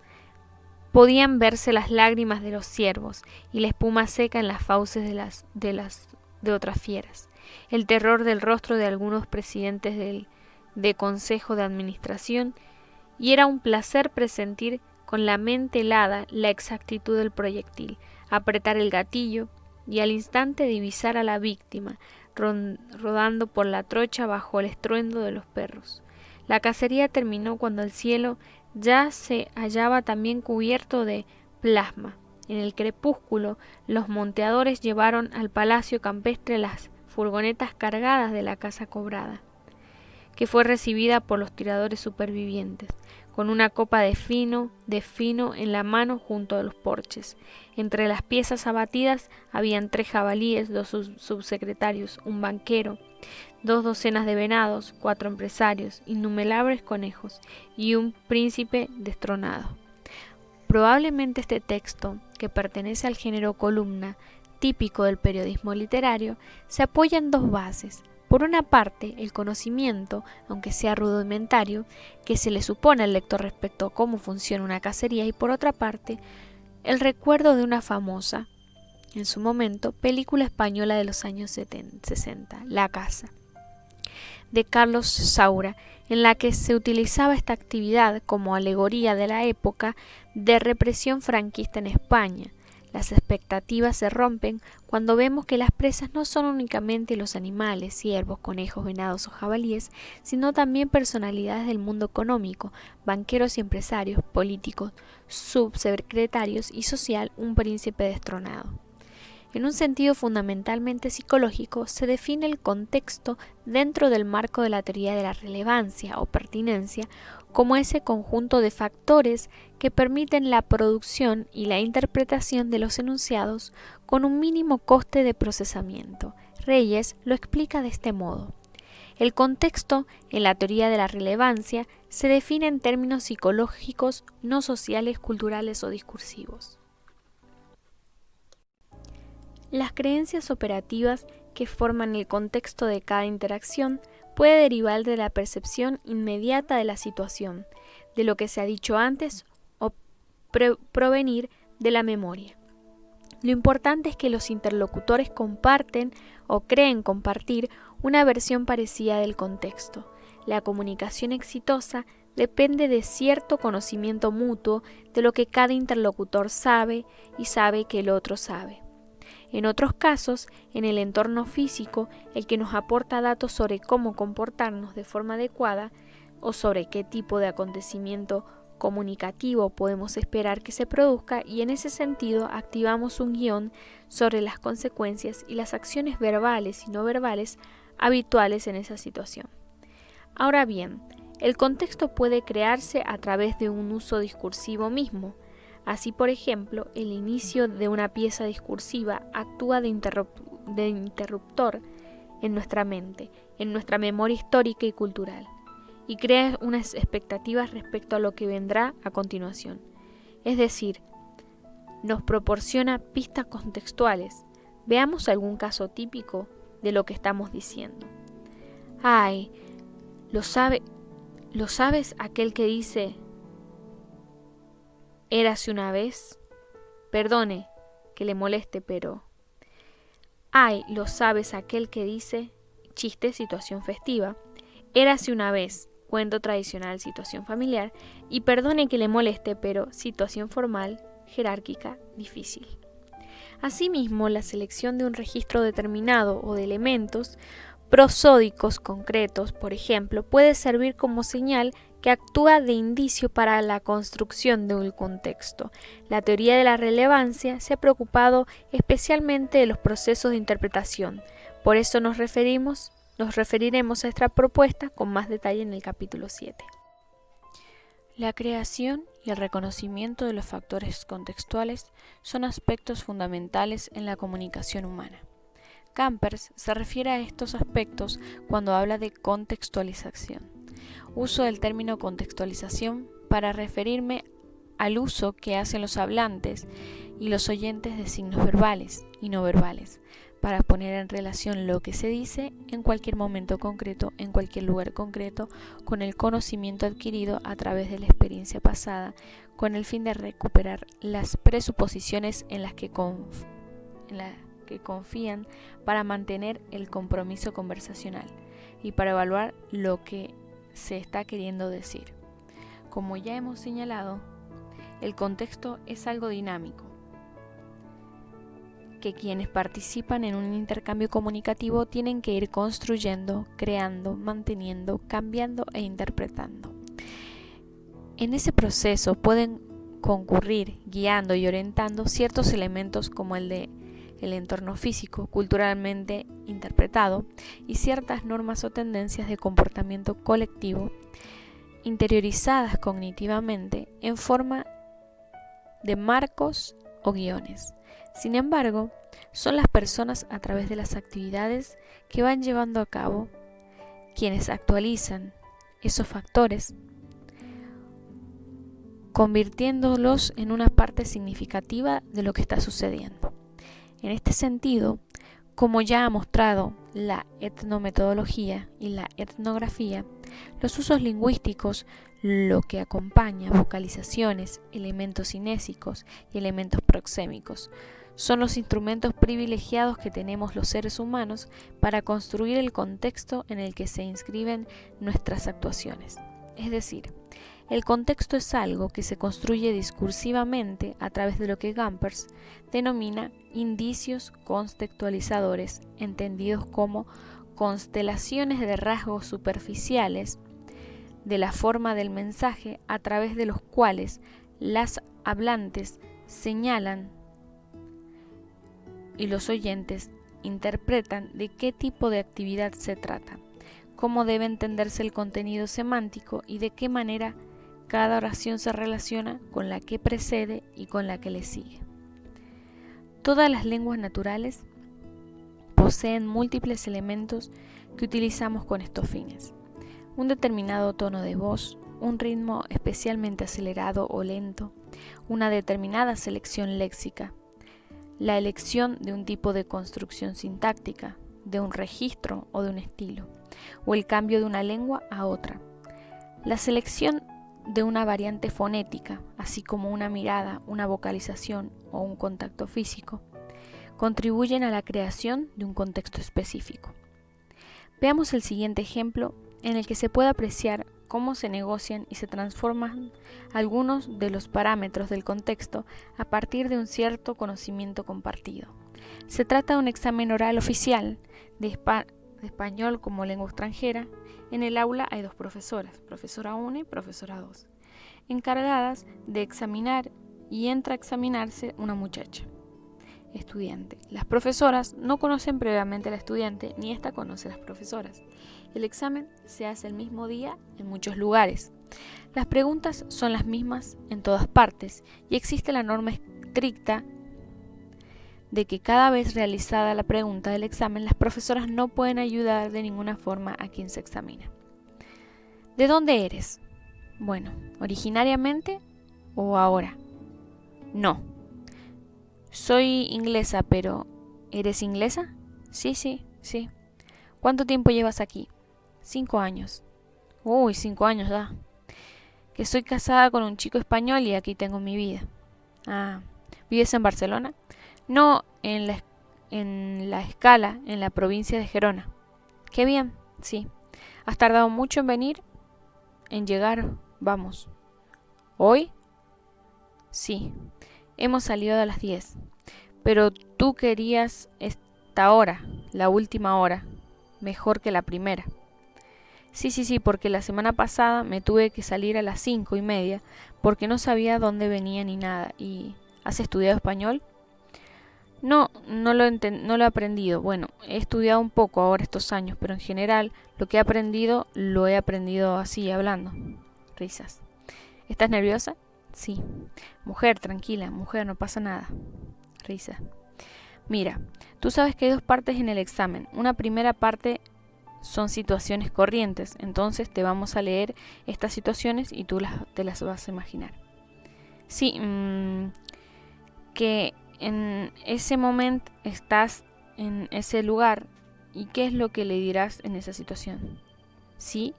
[SPEAKER 1] podían verse las lágrimas de los ciervos y la espuma seca en las fauces de otras fieras. El terror del rostro de algunos presidentes de consejo de administración, y era un placer presentir con la mente helada la exactitud del proyectil, apretar el gatillo y al instante divisar a la víctima rodando por la trocha bajo el estruendo de los perros. La cacería terminó cuando el cielo ya se hallaba también cubierto de plasma. En el crepúsculo, los monteadores llevaron al palacio campestre las furgonetas cargadas de la caza cobrada, que fue recibida por los tiradores supervivientes, con una copa de fino en la mano junto a los porches. Entre las piezas abatidas habían 3 jabalíes, 2 subsecretarios, un banquero, 2 docenas de venados, 4 empresarios, innumerables conejos y un príncipe destronado. Probablemente este texto, que pertenece al género columna, típico del periodismo literario, se apoya en 2 bases. Por una parte, el conocimiento, aunque sea rudimentario, que se le supone al lector respecto a cómo funciona una cacería, y por otra parte, el recuerdo de una famosa, en su momento, película española de los años 60, La caza, de Carlos Saura, en la que se utilizaba esta actividad como alegoría de la época de represión franquista en España. Las expectativas se rompen cuando vemos que las presas no son únicamente los animales, ciervos, conejos, venados o jabalíes, sino también personalidades del mundo económico, banqueros y empresarios, políticos, subsecretarios y social, un príncipe destronado.
[SPEAKER 2] En un sentido fundamentalmente psicológico, se define el contexto dentro del marco de la teoría de la relevancia o pertinencia como ese conjunto de factores que permiten la producción y la interpretación de los enunciados con un mínimo coste de procesamiento. Reyes lo explica de este modo. El contexto, en la teoría de la relevancia, se define en términos psicológicos, no sociales, culturales o discursivos. Las creencias operativas que forman el contexto de cada interacción puede derivar de la percepción inmediata de la situación, de lo que se ha dicho antes o provenir de la memoria. Lo importante es que los interlocutores comparten o creen compartir una versión parecida del contexto. La comunicación exitosa depende de cierto conocimiento mutuo de lo que cada interlocutor sabe y sabe que el otro sabe. En otros casos, en el entorno físico, el que nos aporta datos sobre cómo comportarnos de forma adecuada o sobre qué tipo de acontecimiento comunicativo podemos esperar que se produzca, y en ese sentido activamos un guión sobre las consecuencias y las acciones verbales y no verbales habituales en esa situación. Ahora bien, el contexto puede crearse a través de un uso discursivo mismo. Así, por ejemplo, el inicio de una pieza discursiva actúa de interruptor en nuestra mente, en nuestra memoria histórica y cultural, y crea unas expectativas respecto a lo que vendrá a continuación. Es decir, nos proporciona pistas contextuales. Veamos algún caso típico de lo que estamos diciendo. ¡Ay! ¿Lo sabes aquel que dice: érase una vez? Perdone que le moleste, pero... ¡Ay! ¿Lo sabes aquel que dice? Chiste, situación festiva. Érase una vez, cuento tradicional, situación familiar. Y perdone que le moleste, pero situación formal, jerárquica, difícil. Asimismo, la selección de un registro determinado o de elementos prosódicos concretos, por ejemplo, puede servir como señal que actúa de indicio para la construcción de un contexto. La teoría de la relevancia se ha preocupado especialmente de los procesos de interpretación. Por eso nos referiremos a esta propuesta con más detalle en el capítulo 7. La creación y el reconocimiento de los factores contextuales son aspectos fundamentales en la comunicación humana. Campers se refiere a estos aspectos cuando habla de contextualización. Uso del término contextualización para referirme al uso que hacen los hablantes y los oyentes de signos verbales y no verbales, para poner en relación lo que se dice en cualquier momento concreto, en cualquier lugar concreto, con el conocimiento adquirido a través de la experiencia pasada, con el fin de recuperar las presuposiciones en las que confían para mantener el compromiso conversacional y para evaluar lo que se está queriendo decir. Como ya hemos señalado, el contexto es algo dinámico, que quienes participan en un intercambio comunicativo tienen que ir construyendo, creando, manteniendo, cambiando e interpretando. En ese proceso pueden concurrir, guiando y orientando ciertos elementos como el de el entorno físico, culturalmente interpretado, y ciertas normas o tendencias de comportamiento colectivo, interiorizadas cognitivamente en forma de marcos o guiones. Sin embargo, son las personas a través de las actividades que van llevando a cabo quienes actualizan esos factores, convirtiéndolos en una parte significativa de lo que está sucediendo. En este sentido, como ya ha mostrado la etnometodología y la etnografía, los usos lingüísticos, lo que acompaña vocalizaciones, elementos cinésicos y elementos proxémicos, son los instrumentos privilegiados que tenemos los seres humanos para construir el contexto en el que se inscriben nuestras actuaciones. Es decir, el contexto es algo que se construye discursivamente a través de lo que Campers denomina indicios contextualizadores, entendidos como constelaciones de rasgos superficiales de la forma del mensaje a través de los cuales las hablantes señalan y los oyentes interpretan de qué tipo de actividad se trata, cómo debe entenderse el contenido semántico y de qué manera cada oración se relaciona con la que precede y con la que le sigue. Todas las lenguas naturales poseen múltiples elementos que utilizamos con estos fines. Un determinado tono de voz, un ritmo especialmente acelerado o lento, una determinada selección léxica, la elección de un tipo de construcción sintáctica, de un registro o de un estilo, o el cambio de una lengua a otra. La selección de una variante fonética, así como una mirada, una vocalización o un contacto físico, contribuyen a la creación de un contexto específico. Veamos el siguiente ejemplo en el que se puede apreciar cómo se negocian y se transforman algunos de los parámetros del contexto a partir de un cierto conocimiento compartido. Se trata de un examen oral oficial de español como lengua extranjera. En el aula hay dos profesoras, profesora 1 y profesora 2, encargadas de examinar, y entra a examinarse una muchacha, estudiante. Las profesoras no conocen previamente a la estudiante, ni ésta conoce a las profesoras. El examen se hace el mismo día en muchos lugares. Las preguntas son las mismas en todas partes y existe la norma estricta de que cada vez realizada la pregunta del examen, las profesoras no pueden ayudar de ninguna forma a quien se examina. ¿De dónde eres? Bueno, ¿originariamente o ahora? No. Soy inglesa, pero ¿eres inglesa? Sí. ¿Cuánto tiempo llevas aquí? 5 años. Uy, 5 años ya. Que soy casada con un chico español y aquí tengo mi vida. Ah, ¿vives en Barcelona? No, en la Escala, en la provincia de Gerona. Qué bien, sí. ¿Has tardado mucho en venir? En llegar, vamos. ¿Hoy? Sí. Hemos salido a las 10. Pero tú querías esta hora, la última hora, mejor que la primera. Sí, porque la semana pasada me tuve que salir a las 5:30 porque no sabía dónde venía ni nada. ¿Y has estudiado español? No lo he aprendido. Bueno, he estudiado un poco ahora estos años, pero en general lo que he aprendido lo he aprendido así, hablando. Risas. ¿Estás nerviosa? Sí. Mujer, tranquila, mujer, no pasa nada. Risa. Mira, tú sabes que hay dos partes en el examen. Una primera parte son situaciones corrientes, entonces te vamos a leer estas situaciones y tú te las vas a imaginar. Sí, que en ese momento estás en ese lugar y qué es lo que le dirás en esa situación. Sí.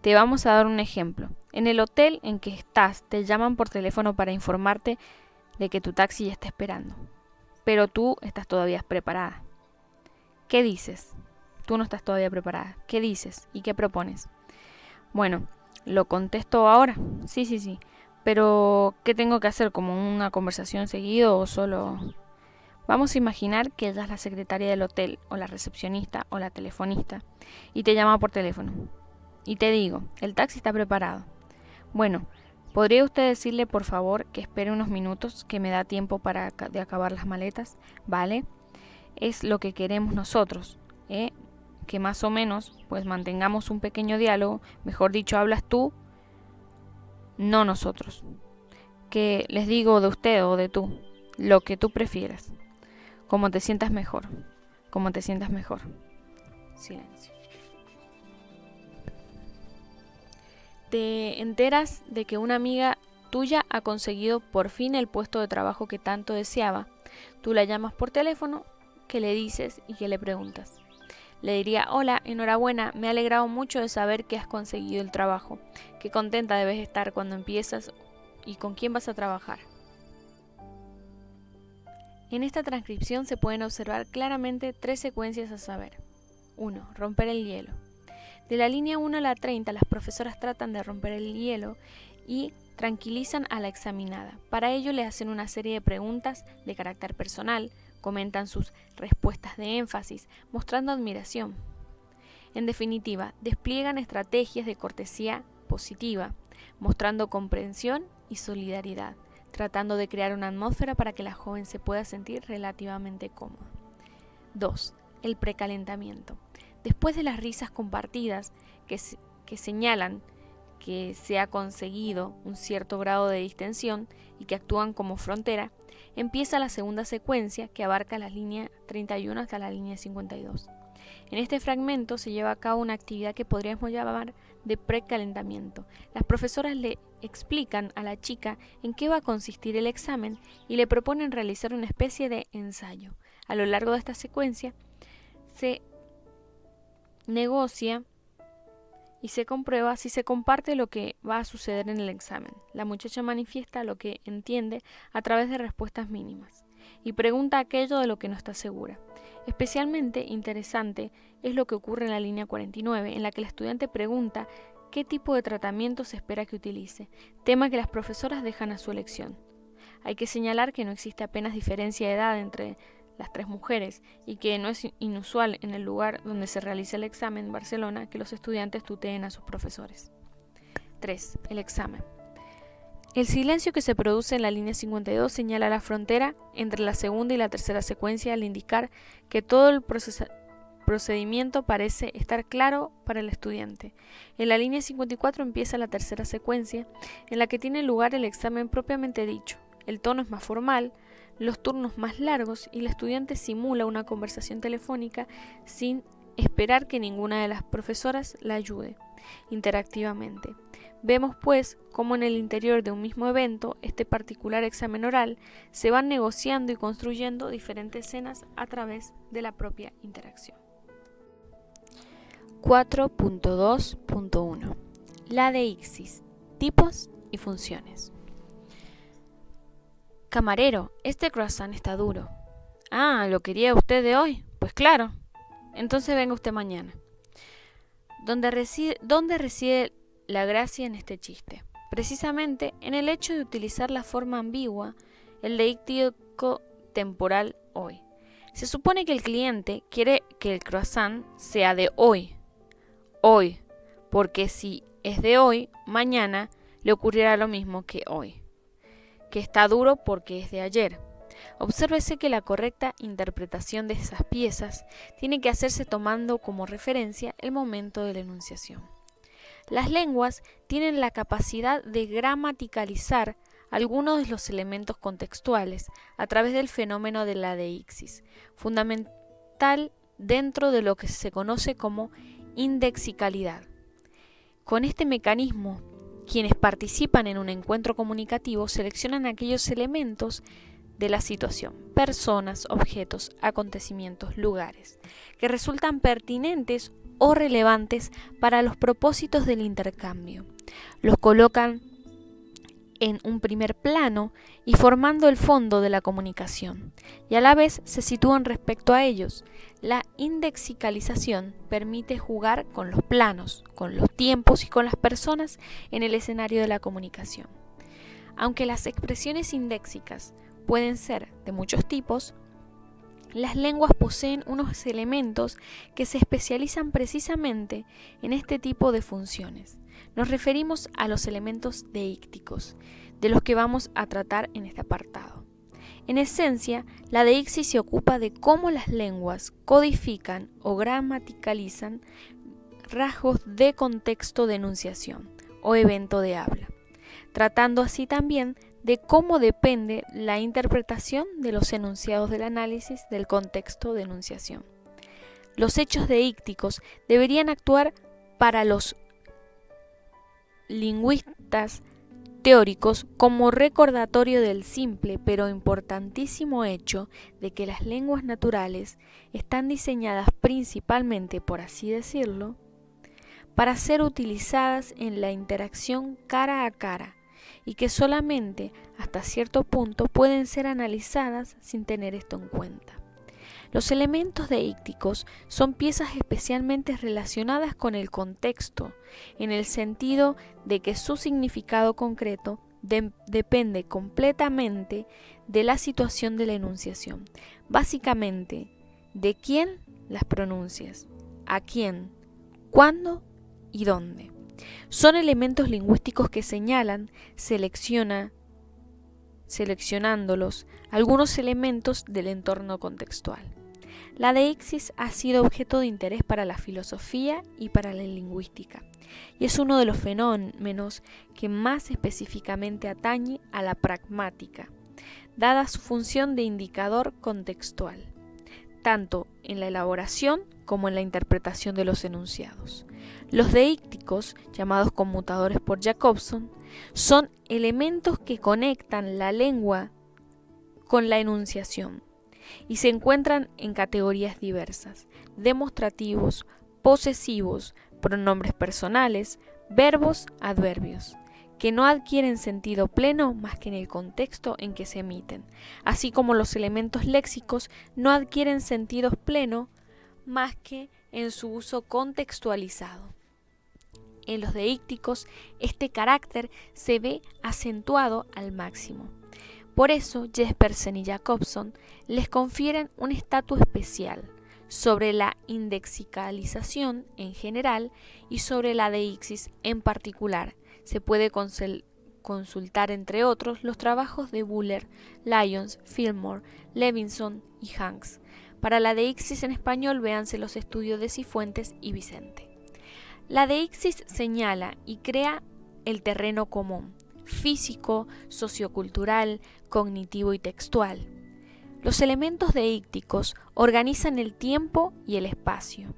[SPEAKER 2] Te vamos a dar un ejemplo. En el hotel en que estás te llaman por teléfono para informarte de que tu taxi ya está esperando, pero tú estás todavía preparada. ¿Qué dices? Tú no estás todavía preparada. ¿Qué dices? ¿Y qué propones? Bueno, ¿lo contesto ahora? Sí. Pero, ¿qué tengo que hacer? ¿Como una conversación seguido o solo...? Vamos a imaginar que ella es la secretaria del hotel, o la recepcionista, o la telefonista, y te llama por teléfono. Y te digo, el taxi está preparado. Bueno, ¿podría usted decirle, por favor, que espere unos minutos, que me da tiempo de acabar las maletas? ¿Vale? Es lo que queremos nosotros, que más o menos pues mantengamos un pequeño diálogo. Mejor dicho, hablas tú, no nosotros. Que les digo de usted o de tú, lo que tú prefieras. Como te sientas mejor. Silencio. Te enteras de que una amiga tuya ha conseguido por fin el puesto de trabajo que tanto deseaba. Tú la llamas por teléfono. ¿Qué le dices y qué le preguntas? Le diría: hola, enhorabuena, me ha alegrado mucho de saber que has conseguido el trabajo. Qué contenta debes estar cuando empiezas y con quién vas a trabajar. En esta transcripción se pueden observar claramente 3 secuencias a saber. 1. Romper el hielo. De la línea 1 a la 30, las profesoras tratan de romper el hielo y tranquilizan a la examinada. Para ello le hacen una serie de preguntas de carácter personal, comentan sus respuestas de énfasis, mostrando admiración. En definitiva, despliegan estrategias de cortesía positiva, mostrando comprensión y solidaridad, tratando de crear una atmósfera para que la joven se pueda sentir relativamente cómoda. 2. El precalentamiento. Después de las risas compartidas que señalan que se ha conseguido un cierto grado de distensión y que actúan como frontera, empieza la segunda secuencia que abarca la línea 31 hasta la línea 52. En este fragmento se lleva a cabo una actividad que podríamos llamar de precalentamiento. Las profesoras le explican a la chica en qué va a consistir el examen y le proponen realizar una especie de ensayo. A lo largo de esta secuencia se negocia y se comprueba si se comparte lo que va a suceder en el examen. La muchacha manifiesta lo que entiende a través de respuestas mínimas y pregunta aquello de lo que no está segura. Especialmente interesante es lo que ocurre en la línea 49, en la que el estudiante pregunta qué tipo de tratamiento se espera que utilice, tema que las profesoras dejan a su elección. Hay que señalar que no existe apenas diferencia de edad entre las tres mujeres y que no es inusual en el lugar donde se realiza el examen en Barcelona que los estudiantes tuteen a sus profesores. 3. El examen. El silencio que se produce en la línea 52 señala la frontera entre la segunda y la tercera secuencia al indicar que todo el procedimiento parece estar claro para el estudiante. En la línea 54 empieza la tercera secuencia en la que tiene lugar el examen propiamente dicho. El tono es más formal, los turnos más largos y el estudiante simula una conversación telefónica sin esperar que ninguna de las profesoras la ayude interactivamente. Vemos pues cómo en el interior de un mismo evento, este particular examen oral, se van negociando y construyendo diferentes escenas a través de la propia interacción. 4.2.1 La deixis, tipos y funciones. Camarero, este croissant está duro. Ah, ¿lo quería usted de hoy? Pues claro. Entonces venga usted mañana. ¿Dónde reside la gracia en este chiste? Precisamente en el hecho de utilizar la forma ambigua, el deíctico temporal hoy. Se supone que el cliente quiere que el croissant sea de hoy, porque si es de hoy, mañana le ocurrirá lo mismo que hoy, que está duro porque es de ayer. Obsérvese que la correcta interpretación de esas piezas tiene que hacerse tomando como referencia el momento de la enunciación. Las lenguas tienen la capacidad de gramaticalizar algunos de los elementos contextuales a través del fenómeno de la deixis, fundamental dentro de lo que se conoce como indexicalidad. Con este mecanismo, quienes participan en un encuentro comunicativo seleccionan aquellos elementos de la situación, personas, objetos, acontecimientos, lugares, que resultan pertinentes o relevantes para los propósitos del intercambio. Los colocan en un primer plano y formando el fondo de la comunicación, y a la vez se sitúan respecto a ellos. La indexicalización permite jugar con los planos, con los tiempos y con las personas en el escenario de la comunicación. Aunque las expresiones indéxicas pueden ser de muchos tipos, las lenguas poseen unos elementos que se especializan precisamente en este tipo de funciones. Nos referimos a los elementos deícticos, de los que vamos a tratar en este apartado. En esencia, la deixis se ocupa de cómo las lenguas codifican o gramaticalizan rasgos de contexto de enunciación o evento de habla, tratando así también de cómo depende la interpretación de los enunciados del análisis del contexto de enunciación. Los hechos deícticos deberían actuar para los lingüistas teóricos como recordatorio del simple pero importantísimo hecho de que las lenguas naturales están diseñadas principalmente, por así decirlo, para ser utilizadas en la interacción cara a cara, y que solamente hasta cierto punto pueden ser analizadas sin tener esto en cuenta. Los elementos deícticos son piezas especialmente relacionadas con el contexto, en el sentido de que su significado concreto depende completamente de la situación de la enunciación, básicamente de quién las pronuncias, a quién, cuándo y dónde. Son elementos lingüísticos que señalan, seleccionan seleccionándolos algunos elementos del entorno contextual. La deixis ha sido objeto de interés para la filosofía y para la lingüística, y es uno de los fenómenos que más específicamente atañe a la pragmática, dada su función de indicador contextual, tanto en la elaboración como en la interpretación de los enunciados. Los deícticos, llamados conmutadores por Jacobson, son elementos que conectan la lengua con la enunciación y se encuentran en categorías diversas: demostrativos, posesivos, pronombres personales, verbos, adverbios, que no adquieren sentido pleno más que en el contexto en que se emiten, así como los elementos léxicos no adquieren sentido pleno más que en su uso contextualizado. En los deícticos, este carácter se ve acentuado al máximo. Por eso, Jespersen y Jacobson les confieren un estatus especial sobre la indexicalización en general y sobre la deixis en particular. Se puede consultar, entre otros, los trabajos de Buller, Lyons, Fillmore, Levinson y Hanks. Para la deixis en español, véanse los estudios de Cifuentes y Vicente. La deixis señala y crea el terreno común, físico, sociocultural, cognitivo y textual. Los elementos deícticos organizan el tiempo y el espacio.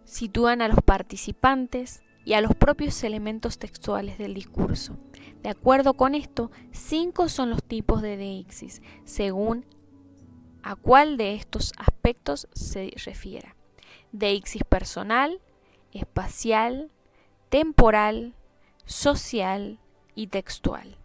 [SPEAKER 2] Sitúan a los participantes y a los propios elementos textuales del discurso. De acuerdo con esto, 5 son los tipos de deixis, según a cuál de estos aspectos se refiera: deixis personal, espacial, temporal, social y textual.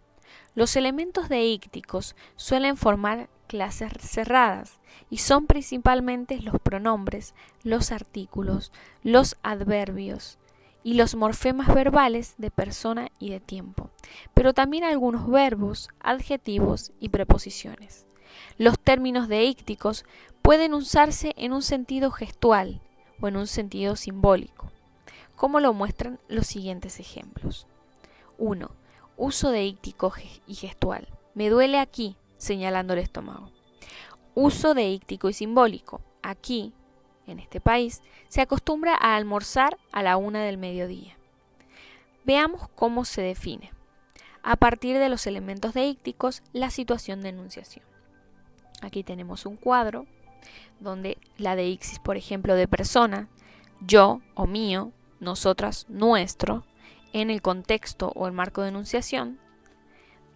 [SPEAKER 2] Los elementos deícticos suelen formar clases cerradas y son principalmente los pronombres, los artículos, los adverbios y los morfemas verbales de persona y de tiempo, pero también algunos verbos, adjetivos y preposiciones. Los términos deícticos pueden usarse en un sentido gestual o en un sentido simbólico, como lo muestran los siguientes ejemplos. 1. Uso deíctico y gestual. Me duele aquí, señalando el estómago. Uso deíctico y simbólico. Aquí, en este país, se acostumbra a almorzar a la 1 del mediodía. Veamos cómo se define, a partir de los elementos deícticos, la situación de enunciación. Aquí tenemos un cuadro donde la deixis, por ejemplo, de persona, yo o mío, nosotras, nuestro, en el contexto o el marco de enunciación,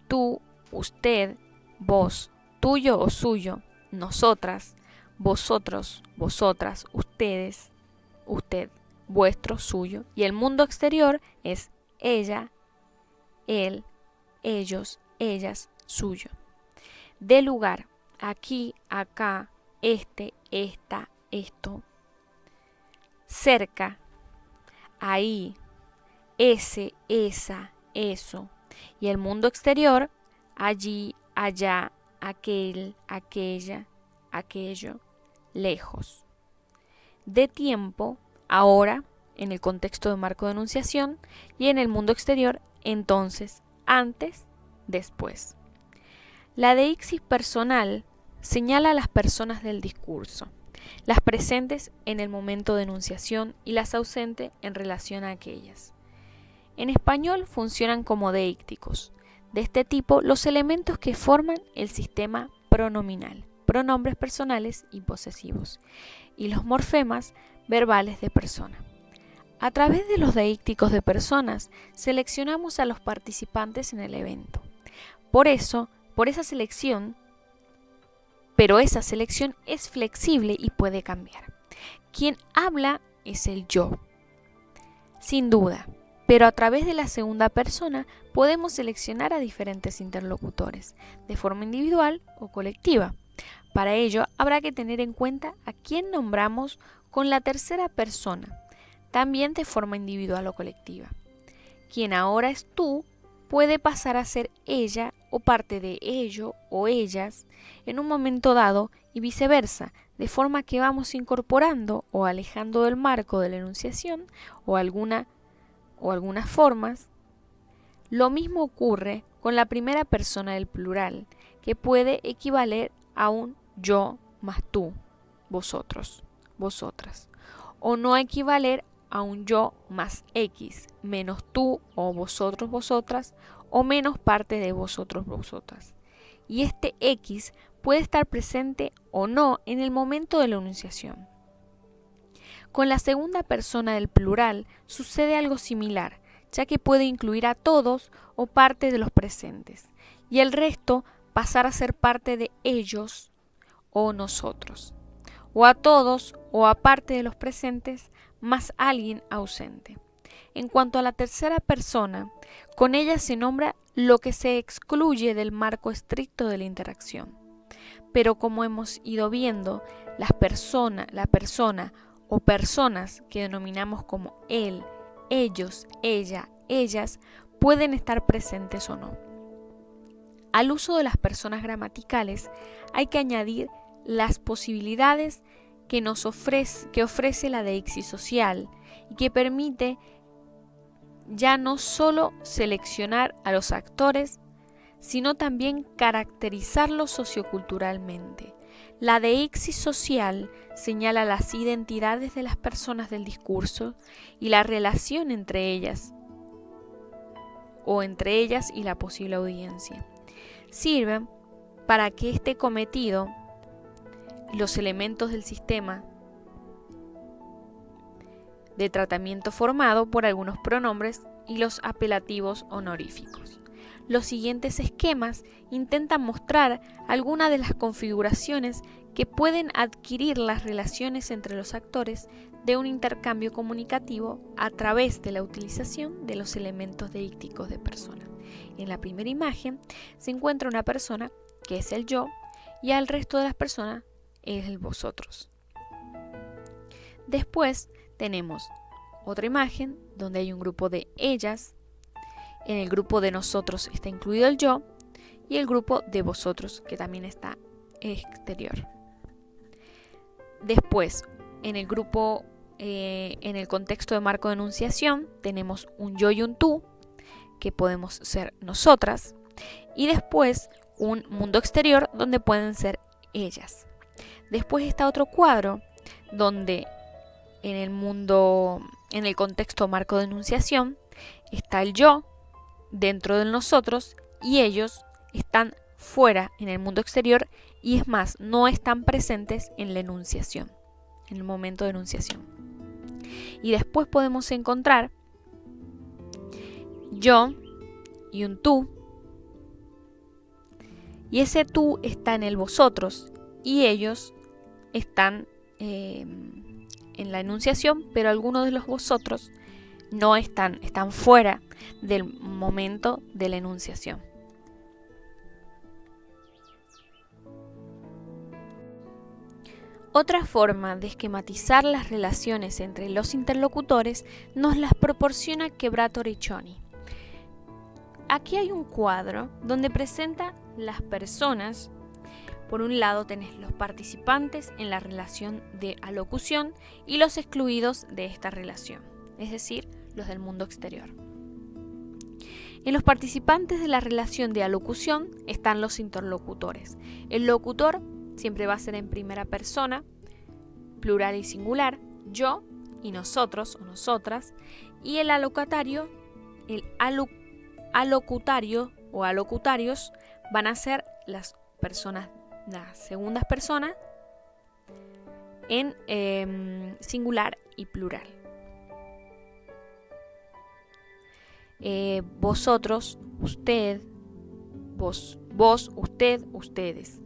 [SPEAKER 2] tú, usted, vos, tuyo o suyo, nosotras, vosotros, vosotras, ustedes, usted, vuestro, suyo, y el mundo exterior es ella, él, ellos, ellas, suyo. De lugar, aquí, acá, este, esta, esto. Cerca, ahí, ese, esa, eso. Y el mundo exterior, allí, allá, aquel, aquella, aquello, lejos. De tiempo, ahora, en el contexto de marco de enunciación, y en el mundo exterior, entonces, antes, después. La deixis personal señala a las personas del discurso, las presentes en el momento de enunciación y las ausentes en relación a aquellas. En español funcionan como deícticos. De este tipo, los elementos que forman el sistema pronominal, pronombres personales y posesivos, y los morfemas verbales de persona. A través de los deícticos de personas, seleccionamos a los participantes en el evento. Pero esa selección es flexible y puede cambiar. Quien habla es el yo, sin duda, pero a través de la segunda persona podemos seleccionar a diferentes interlocutores, de forma individual o colectiva. Para ello, habrá que tener en cuenta a quién nombramos con la tercera persona, también de forma individual o colectiva. Quien ahora es tú puede pasar a ser ella o parte de ello o ellas en un momento dado y viceversa, de forma que vamos incorporando o alejando del marco de la enunciación o algunas formas Lo mismo ocurre con la primera persona del plural, que puede equivaler a un yo más tú, vosotros, vosotras, o no equivaler a un yo más X, menos tú o vosotros, vosotras, o menos parte de vosotros, vosotras. Y este X puede estar presente o no en el momento de la enunciación. Con la segunda persona del plural sucede algo similar, ya que puede incluir a todos o parte de los presentes, y el resto pasar a ser parte de ellos o nosotros, o a todos o a parte de los presentes más alguien ausente. En cuanto a la tercera persona, con ella se nombra lo que se excluye del marco estricto de la interacción. Pero como hemos ido viendo, la persona o personas que denominamos como él, ellos, ella, ellas, pueden estar presentes o no. Al uso de las personas gramaticales hay que añadir las posibilidades que ofrece la deixis social y que permite ya no solo seleccionar a los actores, sino también caracterizarlos socioculturalmente. La deixis social señala las identidades de las personas del discurso y la relación entre ellas o entre ellas y la posible audiencia. Sirven para que este cometido, los elementos del sistema de tratamiento formado por algunos pronombres y los apelativos honoríficos. Los siguientes esquemas intentan mostrar algunas de las configuraciones que pueden adquirir las relaciones entre los actores de un intercambio comunicativo a través de la utilización de los elementos deícticos de persona. En la primera imagen se encuentra una persona que es el yo y al resto de las personas es el vosotros. Después tenemos otra imagen donde hay un grupo de ellas. En el grupo de nosotros está incluido el yo y el grupo de vosotros, que también está exterior. Después, en el grupo, en el contexto de marco de enunciación, tenemos un yo y un tú, que podemos ser nosotras, y después un mundo exterior donde pueden ser ellas. Después está otro cuadro donde en el contexto marco de enunciación está el yo dentro de nosotros y ellos están fuera en el mundo exterior y es más, no están presentes en la enunciación, en el momento de enunciación. Y después podemos encontrar yo y un tú, y ese tú está en el vosotros y ellos están en la enunciación, pero algunos de los vosotros no están fuera del momento de la enunciación. Otra forma de esquematizar las relaciones entre los interlocutores nos las proporciona Quebrato-Riccioni. Aquí hay un cuadro donde presenta las personas. Por un lado tenés los participantes en la relación de alocución y los excluidos de esta relación, es decir, los del mundo exterior. En los participantes de la relación de alocución están los interlocutores. El locutor siempre va a ser en primera persona, plural y singular, yo y nosotros o nosotras, y el alocatario, alocutario o alocutarios van a ser las segundas personas en singular y plural. Vosotros, usted, vos, usted, ustedes.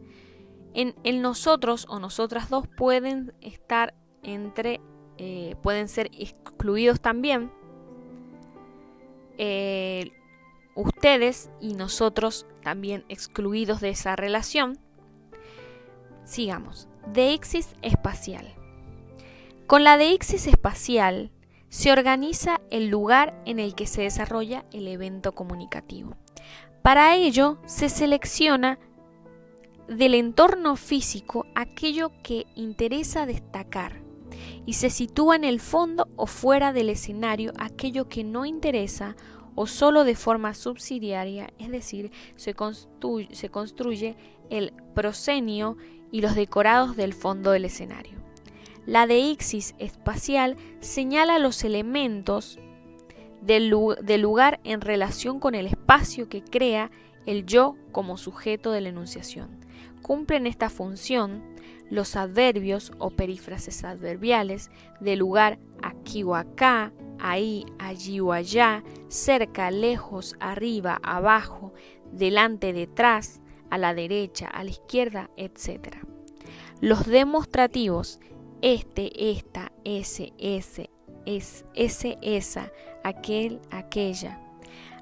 [SPEAKER 2] En el nosotros o nosotras dos pueden estar pueden ser excluidos también. Ustedes y nosotros también excluidos de esa relación. Sigamos. Deixis espacial. Con la deixis espacial se organiza el lugar en el que se desarrolla el evento comunicativo. Para ello se selecciona del entorno físico aquello que interesa destacar y se sitúa en el fondo o fuera del escenario aquello que no interesa o solo de forma subsidiaria, es decir, se construye el proscenio y los decorados del fondo del escenario. La deixis espacial señala los elementos del lugar en relación con el espacio que crea el yo como sujeto de la enunciación. Cumplen esta función los adverbios o perífrasis adverbiales de lugar, aquí o acá, ahí, allí o allá, cerca, lejos, arriba, abajo, delante, detrás, a la derecha, a la izquierda, etc. Los demostrativos, este, esta, ese, esa, aquel, aquella.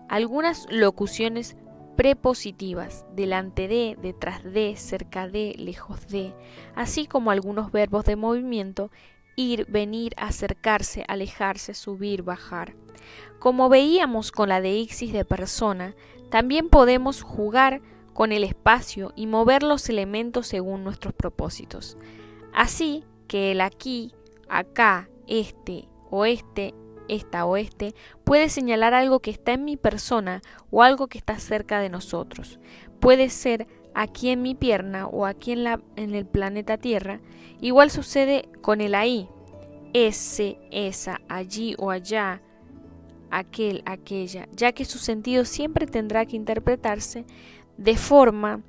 [SPEAKER 2] Algunas locuciones prepositivas, delante de, detrás de, cerca de, lejos de, así como algunos verbos de movimiento, ir, venir, acercarse, alejarse, subir, bajar. Como veíamos con la deixis de persona, también podemos jugar con el espacio y mover los elementos según nuestros propósitos. Así que el aquí, acá, esta o este puede señalar algo que está en mi persona o algo que está cerca de nosotros. Puede ser aquí en mi pierna o aquí en el planeta Tierra. Igual sucede con el ahí, ese, esa, allí o allá, aquel, aquella, ya que su sentido siempre tendrá que interpretarse de forma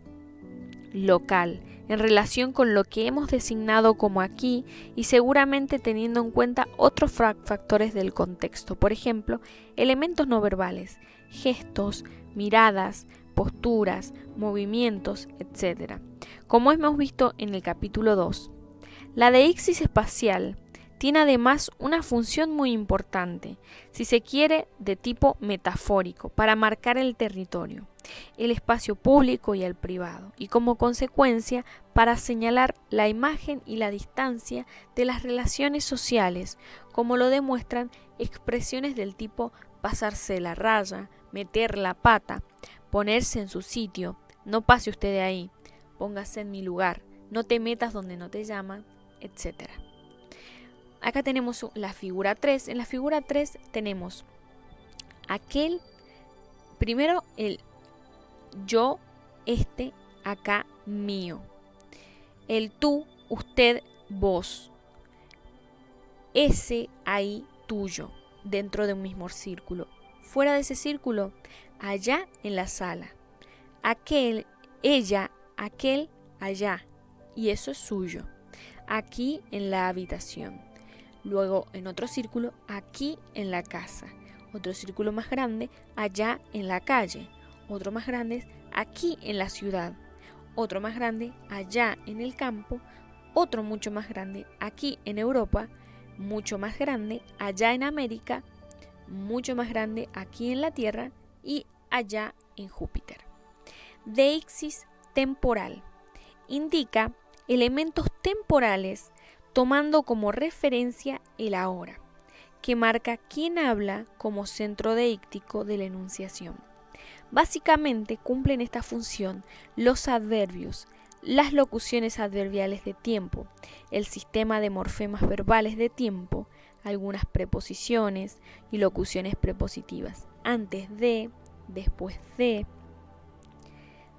[SPEAKER 2] local, en relación con lo que hemos designado como aquí y seguramente teniendo en cuenta otros factores del contexto, por ejemplo, elementos no verbales, gestos, miradas, posturas, movimientos, etc. Como hemos visto en el capítulo 2, la deixis espacial tiene además una función muy importante, si se quiere, de tipo metafórico, para marcar el territorio, el espacio público y el privado, y como consecuencia para señalar la imagen y la distancia de las relaciones sociales, como lo demuestran expresiones del tipo pasarse la raya, meter la pata, ponerse en su sitio, no pase usted de ahí, póngase en mi lugar, no te metas donde no te llaman, etc. Acá tenemos la figura 3. En la figura 3 tenemos aquel, primero el yo, este, acá, mío. El tú, usted, vos. Ese, ahí, tuyo, dentro de un mismo círculo. Fuera de ese círculo, allá en la sala. Aquel, ella, aquel, allá. Y eso es suyo. Aquí en la habitación. Luego en otro círculo, aquí en la casa. Otro círculo más grande, allá en la calle. Otro más grande, aquí en la ciudad. Otro más grande, allá en el campo. Otro mucho más grande, aquí en Europa. Mucho más grande, allá en América. Mucho más grande, aquí en la Tierra. Y allá en Júpiter. Deixis temporal. Indica elementos temporales tomando como referencia el ahora, que marca quién habla como centro deíctico de la enunciación. Básicamente cumplen esta función los adverbios, las locuciones adverbiales de tiempo, el sistema de morfemas verbales de tiempo, algunas preposiciones y locuciones prepositivas, antes de, después de,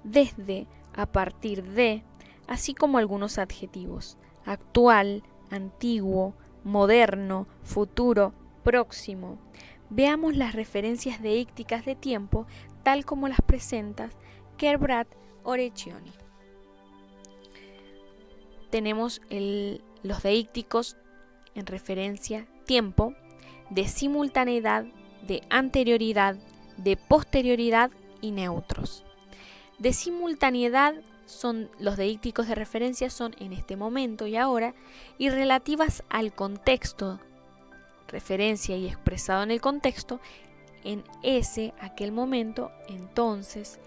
[SPEAKER 2] desde, a partir de, así como algunos adjetivos, actual, antiguo, moderno, futuro, próximo. Veamos las referencias deícticas de tiempo tal como las presenta Kerbrat Orecchioni. Tenemos los deícticos en referencia tiempo, de simultaneidad, de anterioridad, de posterioridad y neutros. De simultaneidad son los deícticos de referencia son en este momento y ahora, y relativas al contexto, referencia y expresado en el contexto, en ese, aquel momento, entonces.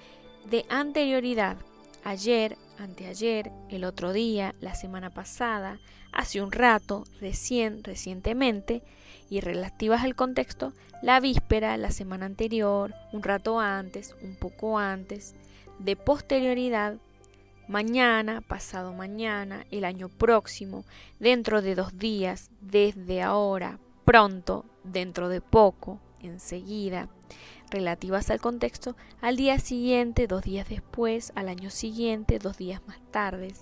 [SPEAKER 2] De anterioridad, ayer, anteayer, el otro día, la semana pasada, hace un rato, recién, recientemente, y relativas al contexto, la víspera, la semana anterior, un rato antes, un poco antes. De posterioridad, mañana, pasado mañana, el año próximo, dentro de 2 días, desde ahora, pronto, dentro de poco, enseguida. relativas al contexto, al día siguiente, 2 días después, al año siguiente, 2 días más tarde,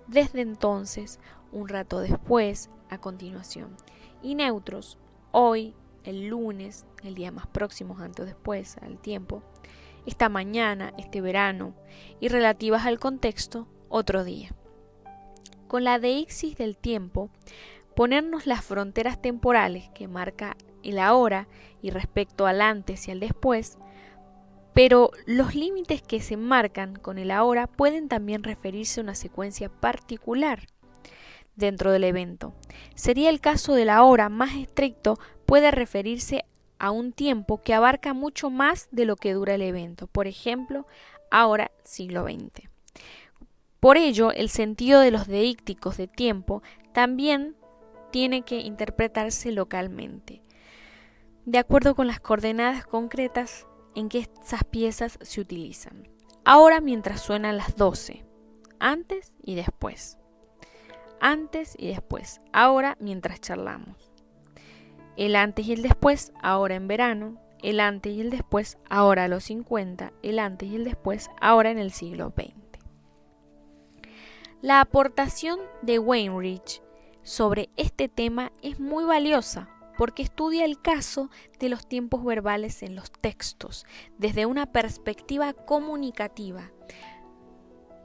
[SPEAKER 2] desde entonces, un rato después, a continuación. Y neutros, hoy, el lunes, el día más próximo, antes o después, al tiempo, esta mañana, este verano, y relativas al contexto, otro día. Con la deixis del tiempo, ponernos las fronteras temporales que marca el ahora y respecto al antes y al después, pero los límites que se marcan con el ahora pueden también referirse a una secuencia particular dentro del evento. Sería el caso del ahora más estricto, puede referirse a un tiempo que abarca mucho más de lo que dura el evento, por ejemplo, ahora siglo XX. Por ello, el sentido de los deícticos de tiempo también tiene que interpretarse localmente, de acuerdo con las coordenadas concretas en que esas piezas se utilizan. Ahora mientras suenan las 12, antes y después. Antes y después, ahora mientras charlamos. El antes y el después, ahora en verano. El antes y el después, ahora a los 50. El antes y el después, ahora en el siglo XX. La aportación de Weinreich sobre este tema es muy valiosa porque estudia el caso de los tiempos verbales en los textos desde una perspectiva comunicativa,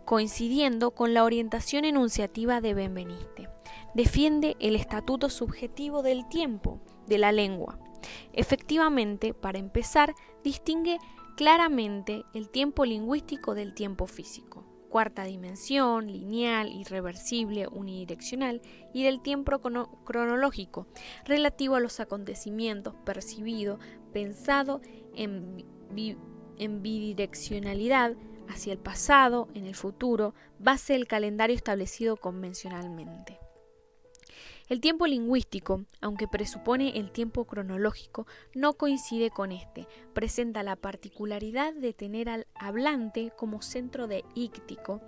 [SPEAKER 2] coincidiendo con la orientación enunciativa de Benveniste. Defiende el estatuto subjetivo del tiempo de la lengua. Efectivamente, para empezar, distingue claramente el tiempo lingüístico del tiempo físico, cuarta dimensión, lineal, irreversible, unidireccional, y del tiempo cronológico, relativo a los acontecimientos percibido, pensado en bidireccionalidad, hacia el pasado, en el futuro, base del calendario establecido convencionalmente. El tiempo lingüístico, aunque presupone el tiempo cronológico, no coincide con este. Presenta la particularidad de tener al hablante como centro deíctico,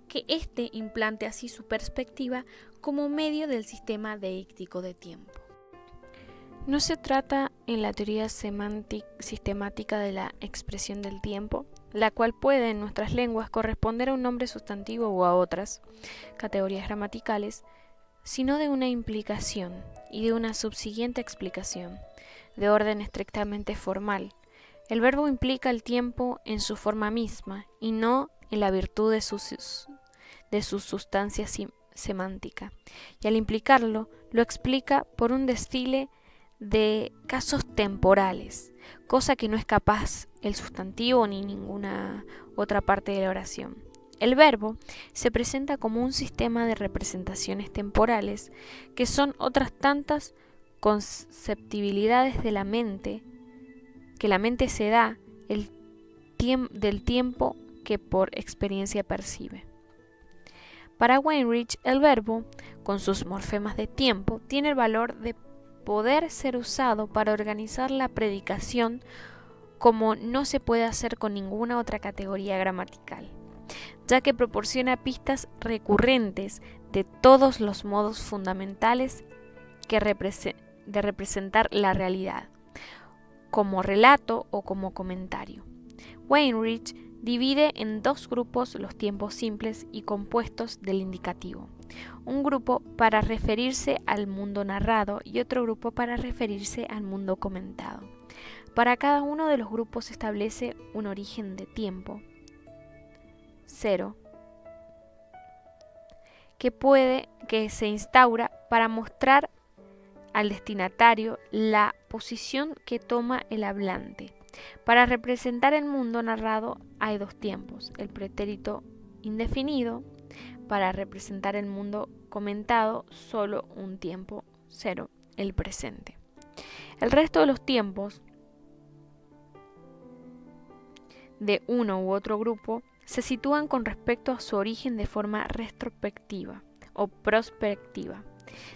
[SPEAKER 2] que éste implante así su perspectiva como medio del sistema deíctico de tiempo.
[SPEAKER 1] No se trata en la teoría sistemática de la expresión del tiempo, la cual puede en nuestras lenguas corresponder a un nombre sustantivo o a otras categorías gramaticales, sino de una implicación y de una subsiguiente explicación, de orden estrictamente formal. El verbo implica el tiempo en su forma misma y no en la virtud de su sustancia semántica, y al implicarlo, lo explica por un desfile de casos temporales, cosa que no es capaz el sustantivo ni ninguna otra parte de la oración. El verbo se presenta como un sistema de representaciones temporales que son otras tantas conceptibilidades de la mente, que la mente se da del tiempo que por experiencia percibe. Para Weinreich, el verbo, con sus morfemas de tiempo, tiene el valor de poder ser usado para organizar la predicación como no se puede hacer con ninguna otra categoría gramatical, ya que proporciona pistas recurrentes de todos los modos fundamentales de representar la realidad, como relato o como comentario. Weinreich divide en dos grupos los tiempos simples y compuestos del indicativo. Un grupo para referirse al mundo narrado y otro grupo para referirse al mundo comentado. Para cada uno de los grupos establece un origen de tiempo, 0, que se instaura para mostrar al destinatario la posición que toma el hablante. Para representar el mundo narrado hay dos tiempos, el pretérito indefinido. Para representar el mundo comentado, solo un tiempo, 0, el presente. El resto de los tiempos de uno u otro grupo se sitúan con respecto a su origen de forma retrospectiva o prospectiva.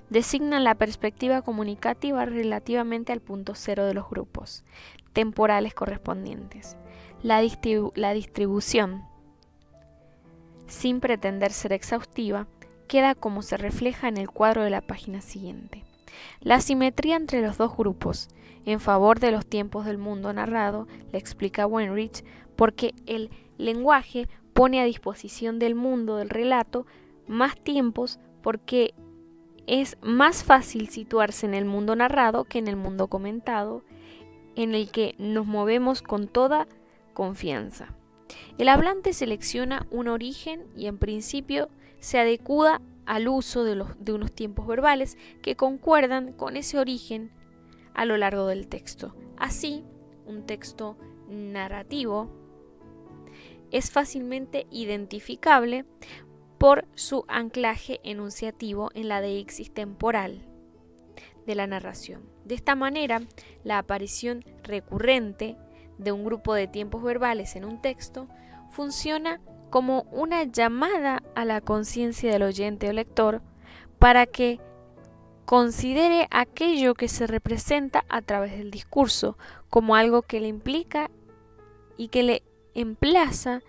[SPEAKER 1] Designan la perspectiva comunicativa relativamente al punto 0 de los grupos temporales correspondientes. La distribución, sin pretender ser exhaustiva, queda como se refleja en el cuadro de la página siguiente.
[SPEAKER 2] La simetría entre los dos grupos, en favor de los tiempos del mundo narrado, le explica Weinreich, porque el lenguaje pone a disposición del mundo del relato más tiempos, porque es más fácil situarse en el mundo narrado que en el mundo comentado, en el que nos movemos con toda confianza. El hablante selecciona un origen y en principio se adecua al uso de unos tiempos verbales que concuerdan con ese origen a lo largo del texto. Así, un texto narrativo es fácilmente identificable por su anclaje enunciativo en la deixis temporal de la narración. De esta manera, la aparición recurrente de un grupo de tiempos verbales en un texto funciona como una llamada a la conciencia del oyente o lector para que considere aquello que se representa a través del discurso como algo que le implica y que le emplaza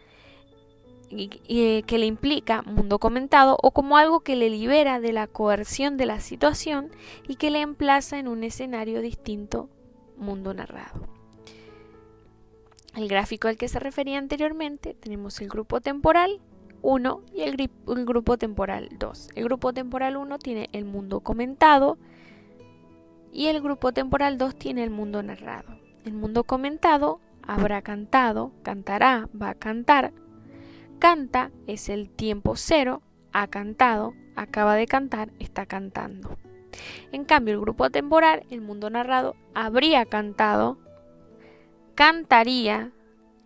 [SPEAKER 2] que le implica mundo comentado o como algo que le libera de la coerción de la situación y que le emplaza en un escenario distinto, mundo narrado. El gráfico al que se refería anteriormente, tenemos el grupo temporal 1 y el grupo temporal 2. El grupo temporal 1 tiene el mundo comentado y el grupo temporal 2 tiene el mundo narrado. El mundo comentado habrá cantado, cantará, va a cantar. Canta es el tiempo cero, ha cantado, acaba de cantar, está cantando. En cambio, el grupo temporal, el mundo narrado, habría cantado, cantaría,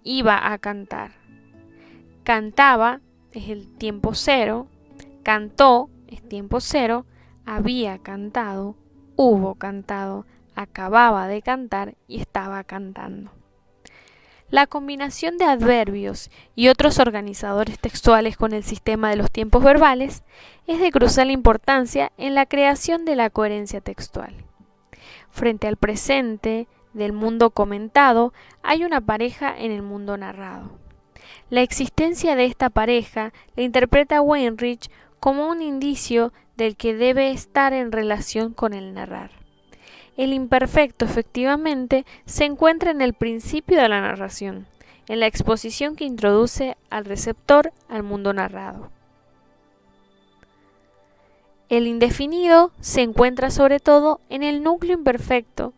[SPEAKER 2] iba a cantar. Cantaba es el tiempo cero, cantó es tiempo cero, había cantado, hubo cantado, acababa de cantar y estaba cantando. La combinación de adverbios y otros organizadores textuales con el sistema de los tiempos verbales es de crucial importancia en la creación de la coherencia textual. Frente al presente del mundo comentado, hay una pareja en el mundo narrado. La existencia de esta pareja la interpreta Weinreich como un indicio del que debe estar en relación con el narrar. El imperfecto, efectivamente, se encuentra en el principio de la narración, en la exposición que introduce al receptor al mundo narrado. El indefinido se encuentra sobre todo en el núcleo imperfecto,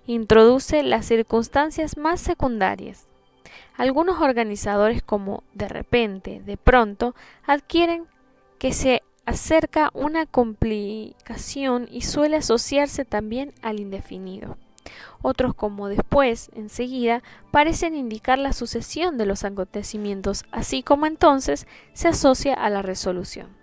[SPEAKER 2] introduce las circunstancias más secundarias. Algunos organizadores como de repente, de pronto, adquieren que se acerca una complicación y suele asociarse también al indefinido. Otros como después, enseguida, parecen indicar la sucesión de los acontecimientos, así como entonces se asocia a la resolución.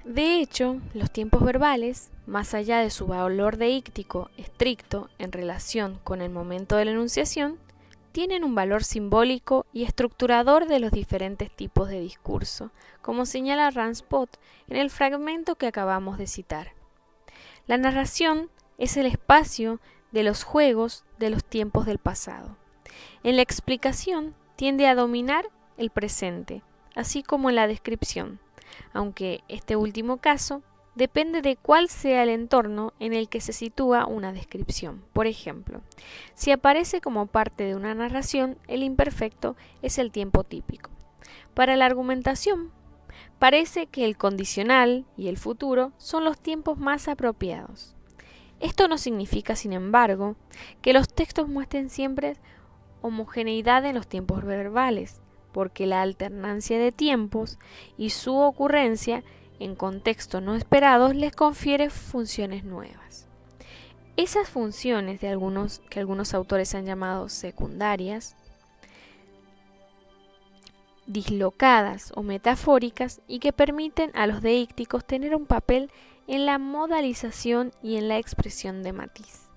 [SPEAKER 2] De hecho, los tiempos verbales, más allá de su valor deíctico estricto en relación con el momento de la enunciación, tienen un valor simbólico y estructurador de los diferentes tipos de discurso, como señala Ransbot en el fragmento que acabamos de citar. La narración es el espacio de los juegos de los tiempos del pasado. En la explicación tiende a dominar el presente, así como en la descripción, aunque este último caso depende de cuál sea el entorno en el que se sitúa una descripción. Por ejemplo, si aparece como parte de una narración, el imperfecto es el tiempo típico. Para la argumentación, parece que el condicional y el futuro son los tiempos más apropiados. Esto no significa, sin embargo, que los textos muestren siempre homogeneidad en los tiempos verbales, porque la alternancia de tiempos y su ocurrencia en contextos no esperados les confiere funciones nuevas. Esas funciones que algunos autores han llamado secundarias, dislocadas o metafóricas y que permiten a los deícticos tener un papel en la modalización y en la expresión de matiz.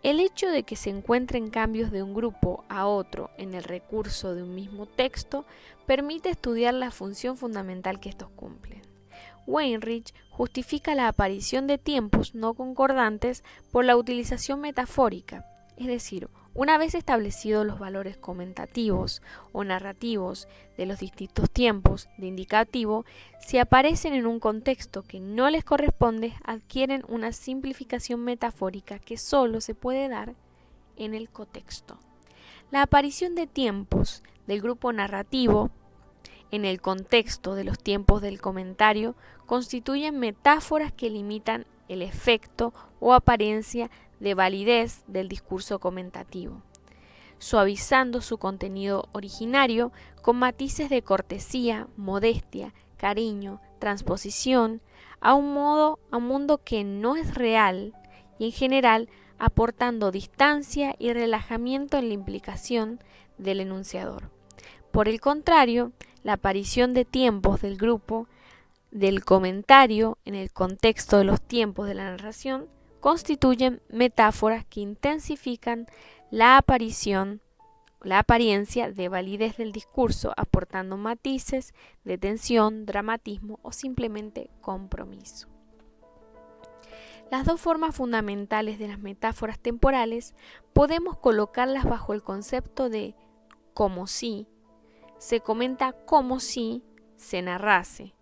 [SPEAKER 2] El hecho de que se encuentren cambios de un grupo a otro en el recurso de un mismo texto permite estudiar la función fundamental que estos cumplen. Weinreich justifica la aparición de tiempos no concordantes por la utilización metafórica, es decir,
[SPEAKER 1] Una vez establecidos los valores comentativos o narrativos de los distintos tiempos de indicativo, si aparecen en un contexto que no les corresponde, adquieren una simplificación metafórica que solo se puede dar en el contexto. La aparición de tiempos del grupo narrativo en el contexto de los tiempos del comentario constituyen metáforas que limitan el efecto o apariencia de validez del discurso comentativo, suavizando su contenido originario con matices de cortesía, modestia, cariño, transposición a un mundo que no es real y en general aportando distancia y relajamiento en la implicación del enunciador. Por el contrario, la aparición de tiempos del grupo del comentario en el contexto de los tiempos de la narración constituyen metáforas que intensifican la apariencia de validez del discurso, aportando matices de tensión, dramatismo o simplemente compromiso. Las dos formas fundamentales de las metáforas temporales podemos colocarlas bajo el concepto de como si. Se comenta como si se narrase,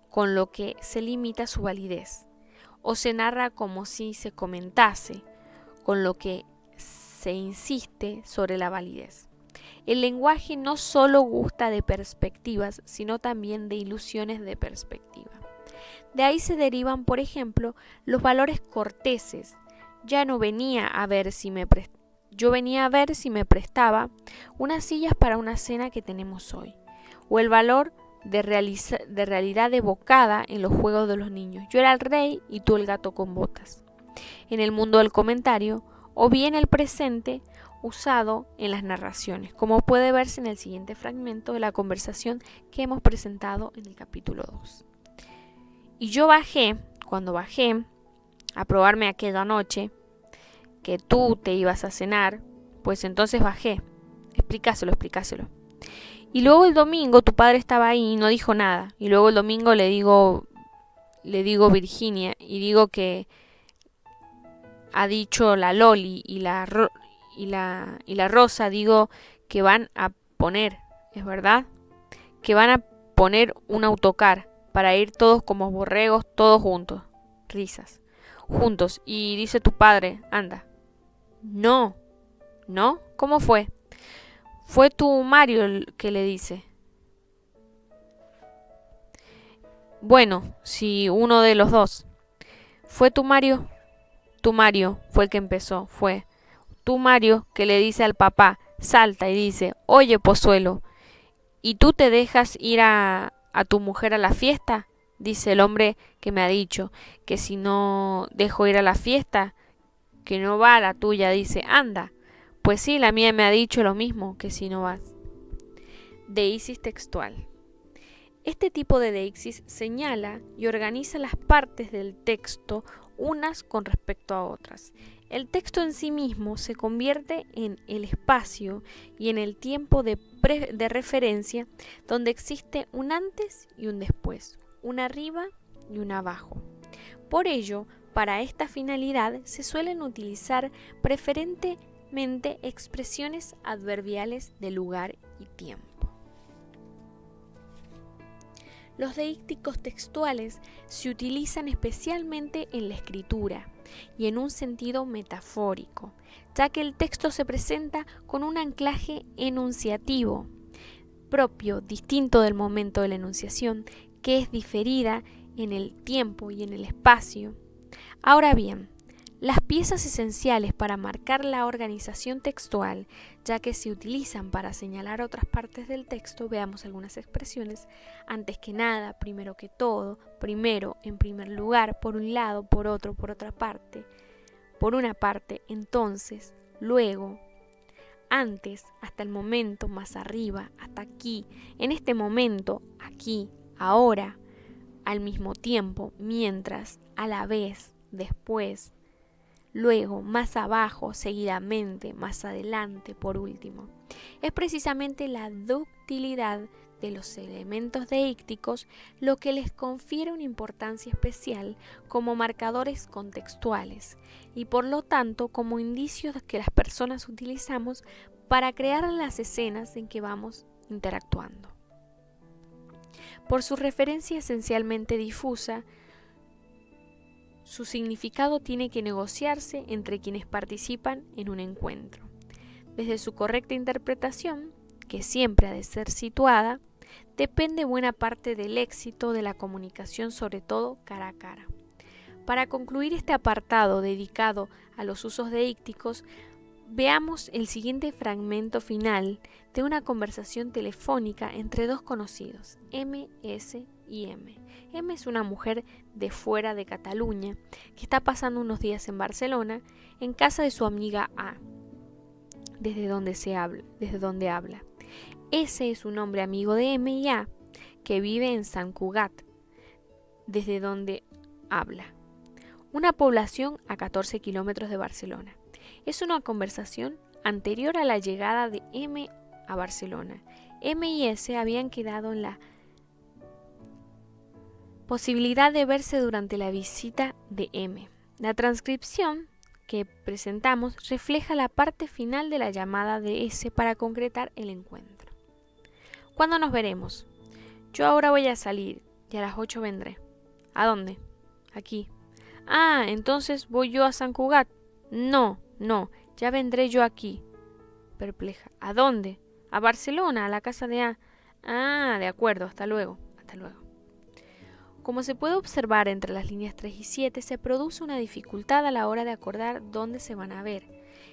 [SPEAKER 1] con lo que se limita su validez, o se narra como si se comentase, con lo que se insiste sobre la validez. El lenguaje no solo gusta de perspectivas, sino también de ilusiones de perspectiva. De ahí se derivan, por ejemplo, los valores corteses. Yo venía a ver si me prestaba unas sillas para una cena que tenemos hoy. O el valor de realidad evocada en los juegos de los niños. Yo era el rey y tú el gato con botas. En el mundo del comentario, o bien el presente usado en las narraciones, como puede verse en el siguiente fragmento de la conversación que hemos presentado en el capítulo 2. Y yo cuando bajé a probarme aquella noche que tú te ibas a cenar, pues entonces bajé. Explícaselo. Y luego el domingo tu padre estaba ahí y no dijo nada. Y luego el domingo le digo Virginia y digo que ha dicho la Loli y la Rosa, digo que van a poner, ¿es verdad? Que van a poner un autocar para ir todos como borregos, todos juntos. Risas. Juntos. Y dice tu padre, anda. No. ¿Cómo fue? Fue tu Mario el que le dice. Bueno, si uno de los dos. ¿Fue tu Mario? Tu Mario fue el que empezó, fue. Tu Mario que le dice al papá, salta y dice, oye Pozuelo, ¿y tú te dejas ir a tu mujer a la fiesta? Dice el hombre que me ha dicho que si no dejo ir a la fiesta, que no va a la tuya, dice, anda. Pues sí, la mía me ha dicho lo mismo, que si no vas. Deixis textual. Este tipo de deixis señala y organiza las partes del texto unas con respecto a otras. El texto en sí mismo se convierte en el espacio y en el tiempo de referencia donde existe un antes y un después, un arriba y un abajo. Por ello, para esta finalidad se suelen utilizar preferentemente expresiones adverbiales de lugar y tiempo. Los deícticos textuales se utilizan especialmente en la escritura y en un sentido metafórico, ya que el texto se presenta con un anclaje enunciativo propio, distinto del momento de la enunciación, que es diferida en el tiempo y en el espacio. Ahora bien, las piezas esenciales para marcar la organización textual, ya que se utilizan para señalar otras partes del texto, veamos algunas expresiones. Antes que nada, primero que todo, primero, en primer lugar, por un lado, por otro, por otra parte, por una parte, entonces, luego, antes, hasta el momento, más arriba, hasta aquí, en este momento, aquí, ahora, al mismo tiempo, mientras, a la vez, después, luego, más abajo, seguidamente, más adelante, por último. Es precisamente la ductilidad de los elementos deícticos, lo que les confiere una importancia especial como marcadores contextuales y por lo tanto como indicios que las personas utilizamos para crear las escenas en que vamos interactuando. Por su referencia esencialmente difusa, su significado tiene que negociarse entre quienes participan en un encuentro. Desde su correcta interpretación, que siempre ha de ser situada, depende buena parte del éxito de la comunicación, sobre todo cara a cara. Para concluir este apartado dedicado a los usos deícticos, veamos el siguiente fragmento final de una conversación telefónica entre dos conocidos, M, S y M. M es una mujer de fuera de Cataluña que está pasando unos días en Barcelona en casa de su amiga A, desde donde habla. S es un hombre amigo de M y A que vive en Sant Cugat, desde donde habla, una población a 14 kilómetros de Barcelona. Es una conversación anterior a la llegada de M a Barcelona. M y S habían quedado en la posibilidad de verse durante la visita de M. La transcripción que presentamos refleja la parte final de la llamada de S para concretar el encuentro. ¿Cuándo nos veremos? Yo ahora voy a salir y a las 8 vendré. ¿A dónde? Aquí. Ah, entonces voy yo a Sant Cugat. No, ya vendré yo aquí. Perpleja. ¿A dónde? A Barcelona, a la casa de A. Ah, de acuerdo, hasta luego. Como se puede observar entre las líneas 3 y 7, se produce una dificultad a la hora de acordar dónde se van a ver.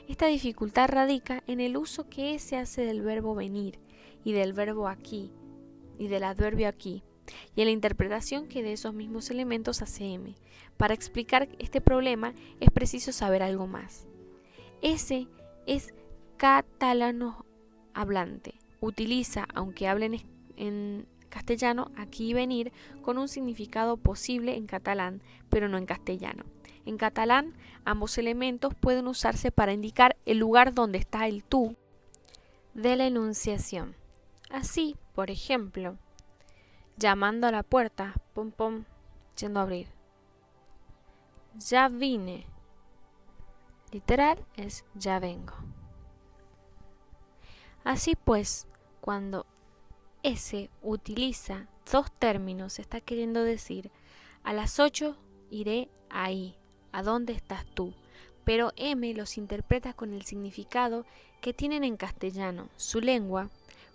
[SPEAKER 1] Esta dificultad radica en el uso que se hace del verbo venir y del verbo aquí y del adverbio aquí, y en la interpretación que de esos mismos elementos hace M. Para explicar este problema es preciso saber algo más. S es catalano hablante. Utiliza, aunque hablen en castellano, aquí y venir con un significado posible en catalán, pero no en castellano. En catalán, ambos elementos pueden usarse para indicar el lugar donde está el tú de la enunciación. Así, por ejemplo, llamando a la puerta, pom pom, yendo a abrir. Ya vine. Literal es ya vengo. Así pues, cuando S utiliza dos términos, está queriendo decir a las 8 iré ahí, ¿a dónde estás tú? Pero M los interpreta con el significado que tienen en castellano, su lengua,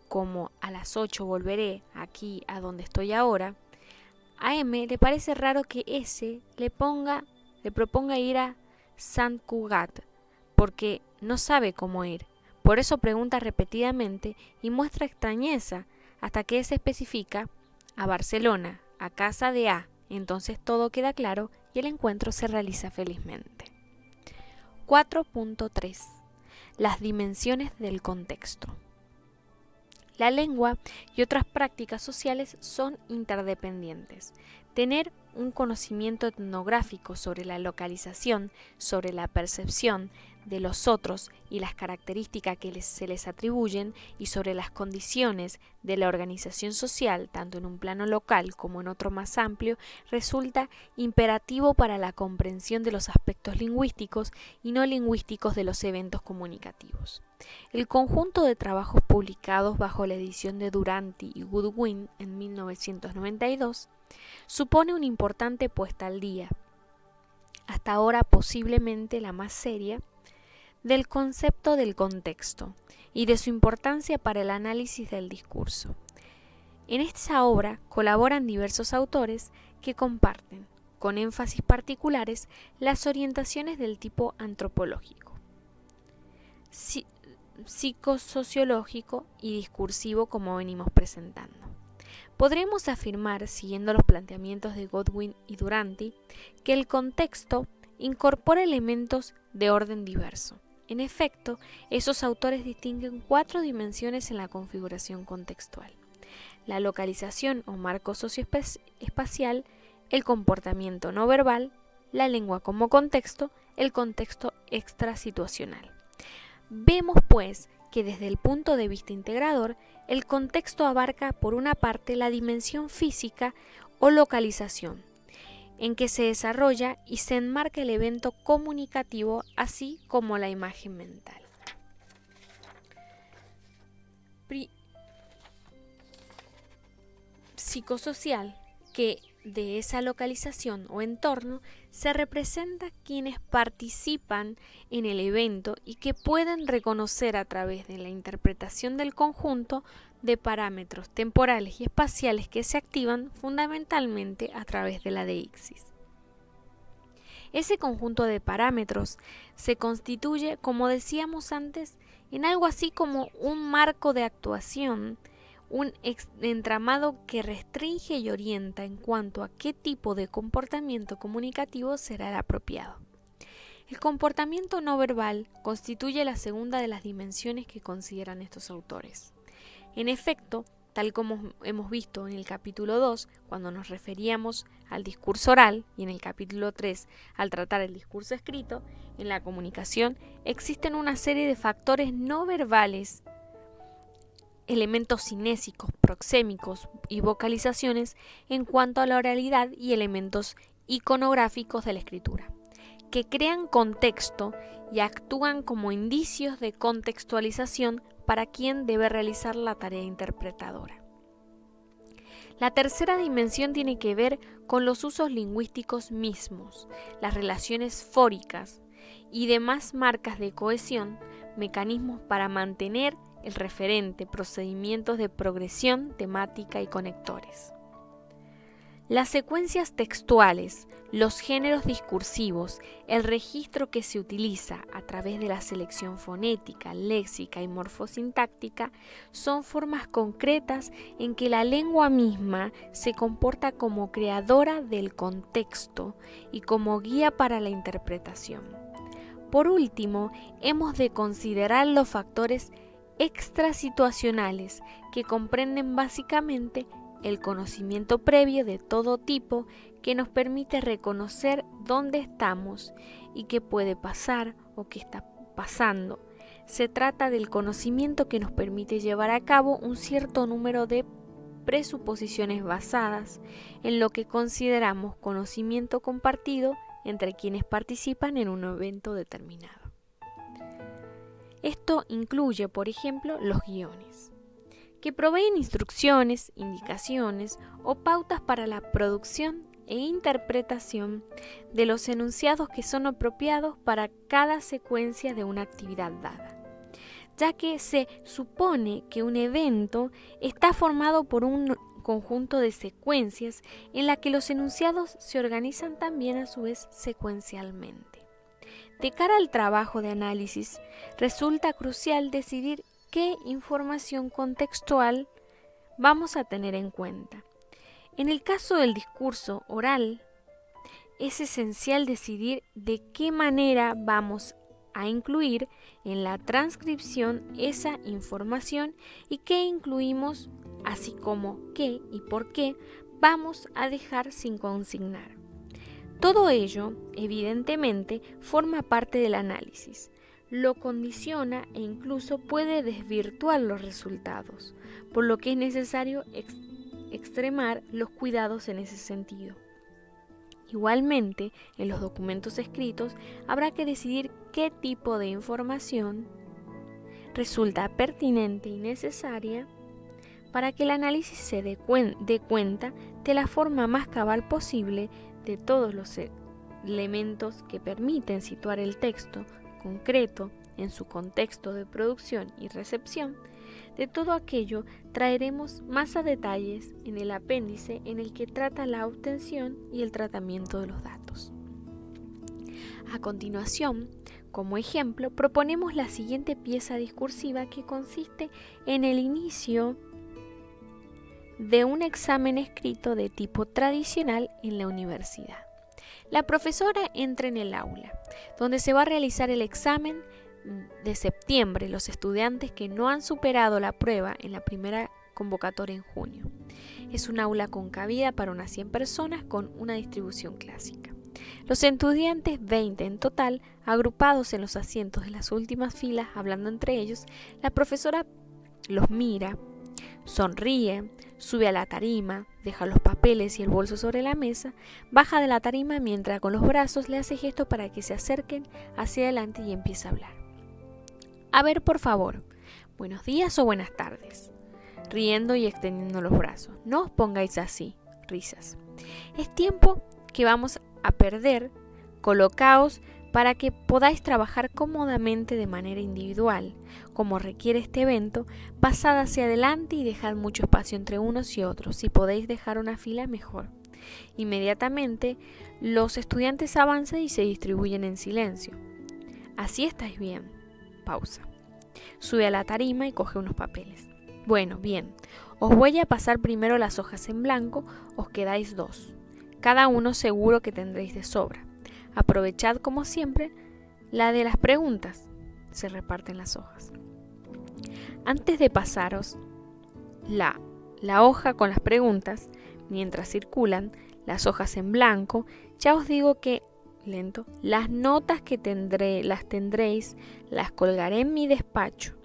[SPEAKER 1] como a las 8 volveré aquí a donde estoy ahora. A M le parece raro que S le proponga ir a Sant Cugat, porque no sabe cómo ir. Por eso pregunta repetidamente y muestra extrañeza hasta que S especifica a Barcelona, a casa de A. Entonces todo queda claro y el encuentro se realiza felizmente. 4.3. Las dimensiones del contexto. La lengua y otras prácticas sociales son interdependientes. Tener un conocimiento etnográfico sobre la localización, sobre la percepción de los otros y las características que se les atribuyen y sobre las condiciones de la organización social, tanto en un plano local como en otro más amplio, resulta imperativo para la comprensión de los aspectos lingüísticos y no lingüísticos de los eventos comunicativos. El conjunto de trabajos publicados bajo la edición de Duranty y Goodwin en 1992 supone una importante puesta al día, hasta ahora posiblemente la más seria, del concepto del contexto y de su importancia para el análisis del discurso. En esta obra colaboran diversos autores que comparten, con énfasis particulares, las orientaciones del tipo antropológico, psicosociológico y discursivo, como venimos presentando. Podremos afirmar, siguiendo los planteamientos de Goodwin y Duranty, que el contexto incorpora elementos de orden diverso. En efecto, esos autores distinguen 4 dimensiones en la configuración contextual: la localización o marco socioespacial, el comportamiento no verbal, la lengua como contexto, el contexto extrasituacional. Vemos, pues, que desde el punto de vista integrador, El contexto abarca, por una parte, la dimensión física o localización, en que se desarrolla y se enmarca el evento comunicativo, así como la imagen mental. Psicosocial, que de esa localización o entorno se representa quienes participan en el evento y que pueden reconocer a través de la interpretación del conjunto de parámetros temporales y espaciales que se activan fundamentalmente a través de la deixis. Ese conjunto de parámetros se constituye, como decíamos antes, en algo así como un marco de actuación, un entramado que restringe y orienta en cuanto a qué tipo de comportamiento comunicativo será el apropiado. El comportamiento no verbal constituye la segunda de las dimensiones que consideran estos autores. En efecto, tal como hemos visto en el capítulo 2, cuando nos referíamos al discurso oral, y en el capítulo 3, al tratar el discurso escrito, en la comunicación existen una serie de factores no verbales, elementos cinésicos, proxémicos y vocalizaciones en cuanto a la oralidad y elementos iconográficos de la escritura, que crean contexto y actúan como indicios de contextualización para quien debe realizar la tarea interpretadora. La tercera dimensión tiene que ver con los usos lingüísticos mismos, las relaciones fóricas y demás marcas de cohesión, mecanismos para mantener el referente, procedimientos de progresión temática y conectores. Las secuencias textuales, los géneros discursivos, el registro que se utiliza a través de la selección fonética, léxica y morfosintáctica son formas concretas en que la lengua misma se comporta como creadora del contexto y como guía para la interpretación. Por último, hemos de considerar los factores extrasituacionales, que comprenden básicamente el conocimiento previo de todo tipo que nos permite reconocer dónde estamos y qué puede pasar o qué está pasando. Se trata del conocimiento que nos permite llevar a cabo un cierto número de presuposiciones basadas en lo que consideramos conocimiento compartido entre quienes participan en un evento determinado. Esto incluye, por ejemplo, los guiones, que proveen instrucciones, indicaciones o pautas para la producción e interpretación de los enunciados que son apropiados para cada secuencia de una actividad dada, ya que se supone que un evento está formado por un conjunto de secuencias en la que los enunciados se organizan también a su vez secuencialmente. De cara al trabajo de análisis, resulta crucial decidir qué información contextual vamos a tener en cuenta. En el caso del discurso oral, es esencial decidir de qué manera vamos a incluir en la transcripción esa información y qué incluimos, así como qué y por qué vamos a dejar sin consignar. Todo ello, evidentemente, forma parte del análisis, lo condiciona e incluso puede desvirtuar los resultados, por lo que es necesario extremar los cuidados en ese sentido. Igualmente, en los documentos escritos habrá que decidir qué tipo de información resulta pertinente y necesaria para que el análisis se dé cuenta de la forma más cabal posible de todos los elementos que permiten situar el texto concreto en su contexto de producción y recepción. De todo aquello traeremos más a detalles en el apéndice en el que trata la obtención y el tratamiento de los datos. A continuación, como ejemplo, proponemos la siguiente pieza discursiva que consiste en el inicio de un examen escrito de tipo tradicional en la universidad. La profesora entra en el aula, donde se va a realizar el examen de septiembre, los estudiantes que no han superado la prueba en la primera convocatoria en junio. Es un aula con cabida para unas 100 personas con una distribución clásica. Los estudiantes, 20 en total, agrupados en los asientos de las últimas filas, hablando entre ellos, la profesora los mira,
[SPEAKER 2] Sonríe, sube a la tarima, deja los papeles y el bolso sobre la mesa, baja de la tarima mientras con los brazos le hace gestos para que se acerquen hacia adelante y empieza a hablar. A ver, por favor, buenos días o buenas tardes. Riendo y extendiendo los brazos. No os pongáis así, risas. Es tiempo que vamos a perder. Colocaos para que podáis trabajar cómodamente de manera individual, como requiere este evento. Pasad hacia adelante y dejad mucho espacio entre unos y otros. Si podéis dejar una fila, mejor. Inmediatamente, los estudiantes avanzan y se distribuyen en silencio. Así estáis bien. Pausa. Sube a la tarima y coge unos papeles. Bueno, bien. Os voy a pasar primero las hojas en blanco. Os quedáis 2. Cada uno seguro que tendréis de sobra. Aprovechad, como siempre, la de las preguntas. Se reparten las hojas. Antes de pasaros la hoja con las preguntas, mientras circulan las hojas en blanco, ya os digo que, lento, las notas que tendréis, las colgaré en mi despacho.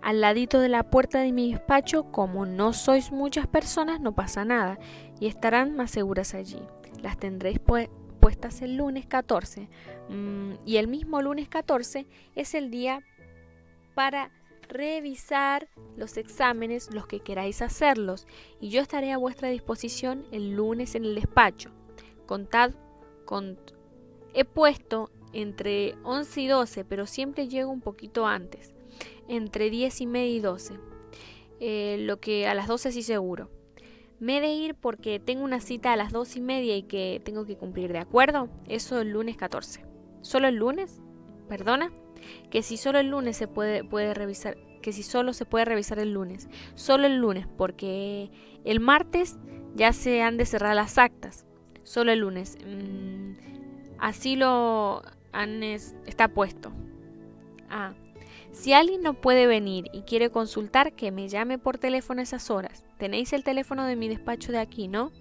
[SPEAKER 2] Al ladito de la puerta de mi despacho, como no sois muchas personas, no pasa nada y estarán más seguras allí. Las tendréis puestas el lunes 14 y el mismo lunes 14 es el día para revisar los exámenes, los que queráis hacerlos, y yo estaré a vuestra disposición el lunes en el despacho. He puesto entre 11 y 12, pero siempre llego un poquito antes, entre 10 y media y 12, lo que a las 12 sí seguro. Me he de ir porque tengo una cita a las 2 y media y que tengo que cumplir, ¿de acuerdo? Eso el lunes 14. ¿Solo el lunes? ¿Perdona? Que si solo el lunes se puede revisar, que si solo se puede revisar el lunes. Solo el lunes, porque el martes ya se han de cerrar las actas. Solo el lunes. Así está puesto. Si alguien no puede venir y quiere consultar, que me llame por teléfono a esas horas. Tenéis el teléfono de mi despacho de aquí, ¿no?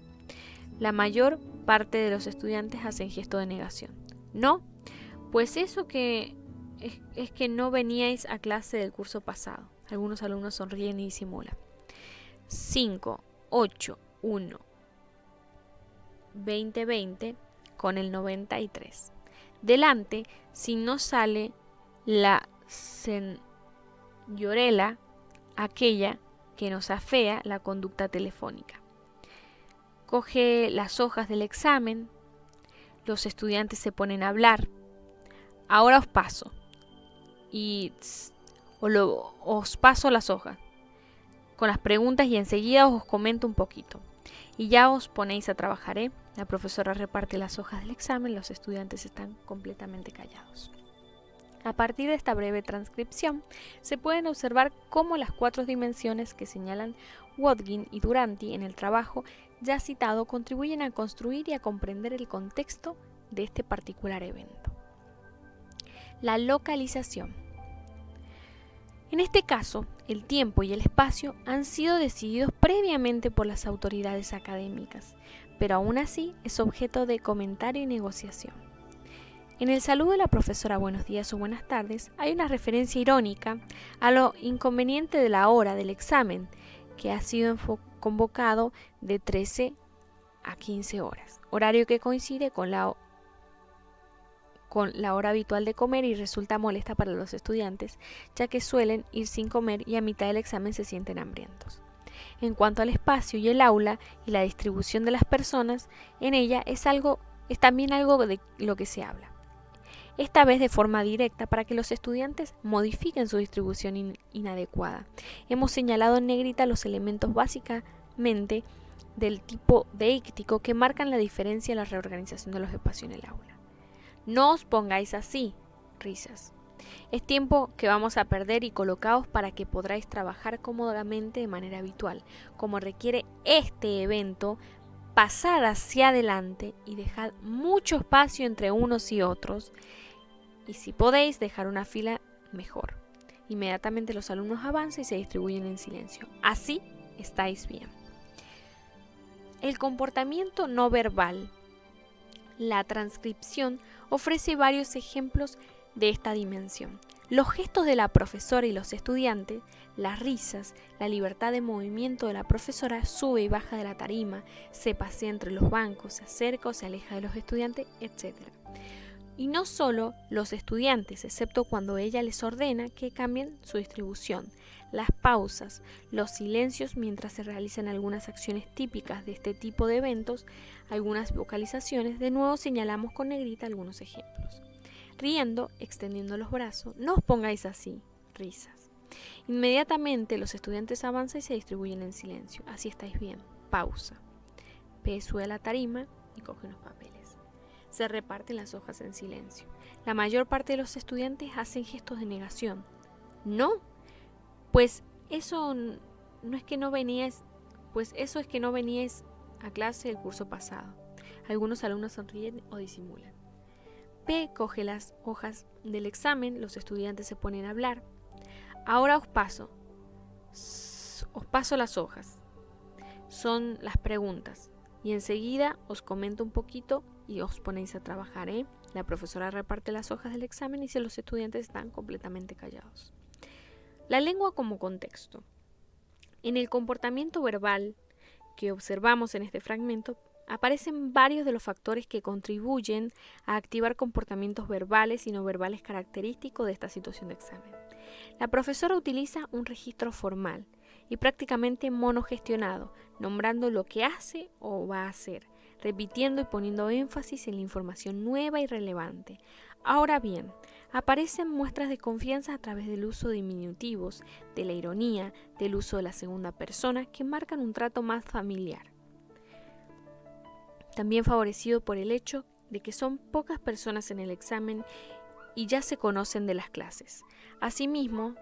[SPEAKER 2] La mayor parte de los estudiantes hacen gesto de negación. ¿No? Pues eso que es que no veníais a clase del curso pasado. Algunos alumnos sonríen y disimulan. 5, 8, 1, 20, 20 con el 93. Delante, si no sale la señorela, aquella que nos afea la conducta telefónica. Coge las hojas del examen, los estudiantes se ponen a hablar. Ahora os paso os paso las hojas con las preguntas y enseguida os comento un poquito. Y ya os ponéis a trabajar, ¿eh? La profesora reparte las hojas del examen, los estudiantes están completamente callados. A partir de esta breve transcripción, se pueden observar cómo las 4 dimensiones que señalan Watkin y Duranty en el trabajo ya citado contribuyen a construir y a comprender el contexto de este particular evento. La localización. En este caso, el tiempo y el espacio han sido decididos previamente por las autoridades académicas, pero aún así es objeto de comentario y negociación. En el saludo de la profesora buenos días o buenas tardes hay una referencia irónica a lo inconveniente de la hora del examen, que ha sido convocado de 13 a 15 horas, horario que coincide con la hora habitual de comer y resulta molesta para los estudiantes, ya que suelen ir sin comer y a mitad del examen se sienten hambrientos. En cuanto al espacio y el aula y la distribución de las personas en ella es también algo de lo que se habla. Esta vez de forma directa para que los estudiantes modifiquen su distribución inadecuada. Hemos señalado en negrita los elementos básicamente del tipo deíctico que marcan la diferencia en la reorganización de los espacios en el aula. No os pongáis así, risas. Es tiempo que vamos a perder y colocaos para que podráis trabajar cómodamente de manera habitual, como requiere este evento. Pasad hacia adelante y dejad mucho espacio entre unos y otros, y si podéis dejar una fila, mejor. Inmediatamente los alumnos avanzan y se distribuyen en silencio. Así estáis bien. El comportamiento no verbal. La transcripción ofrece varios ejemplos de esta dimensión.
[SPEAKER 1] Los gestos de la profesora y los estudiantes, las risas, la libertad de movimiento de la profesora, sube y baja de la tarima, se pasea entre los bancos, se acerca o se aleja de los estudiantes, etc. Y no solo los estudiantes, excepto cuando ella les ordena que cambien su distribución. Las pausas, los silencios mientras se realizan algunas acciones típicas de este tipo de eventos, algunas vocalizaciones, de nuevo señalamos con negrita algunos ejemplos. Riendo, extendiendo los brazos, no os pongáis así, risas. Inmediatamente los estudiantes avanzan y se distribuyen en silencio, así estáis bien, pausa. P sube a la tarima y coge unos papeles. Se reparten las hojas en silencio. La mayor parte de los estudiantes hacen gestos de negación. ¿No? Pues eso es que no veníais a clase el curso pasado. Algunos alumnos sonríen o disimulan. P coge las hojas del examen, los estudiantes se ponen a hablar. Ahora os paso las hojas. Son las preguntas. Y enseguida os comento un poquito y os ponéis a trabajar, ¿eh? La profesora reparte las hojas del examen y si los estudiantes están completamente callados. La lengua como contexto. En el comportamiento verbal que observamos en este fragmento, aparecen varios de los factores que contribuyen a activar comportamientos verbales y no verbales característicos de esta situación de examen. La profesora utiliza un registro formal y prácticamente monogestionado, nombrando lo que hace o va a hacer, repitiendo y poniendo énfasis en la información nueva y relevante. Ahora bien, aparecen muestras de confianza a través del uso de diminutivos, de la ironía, del uso de la segunda persona, que marcan un trato más familiar. También favorecido por el hecho de que son pocas personas en el examen y ya se conocen de las clases. Asimismo,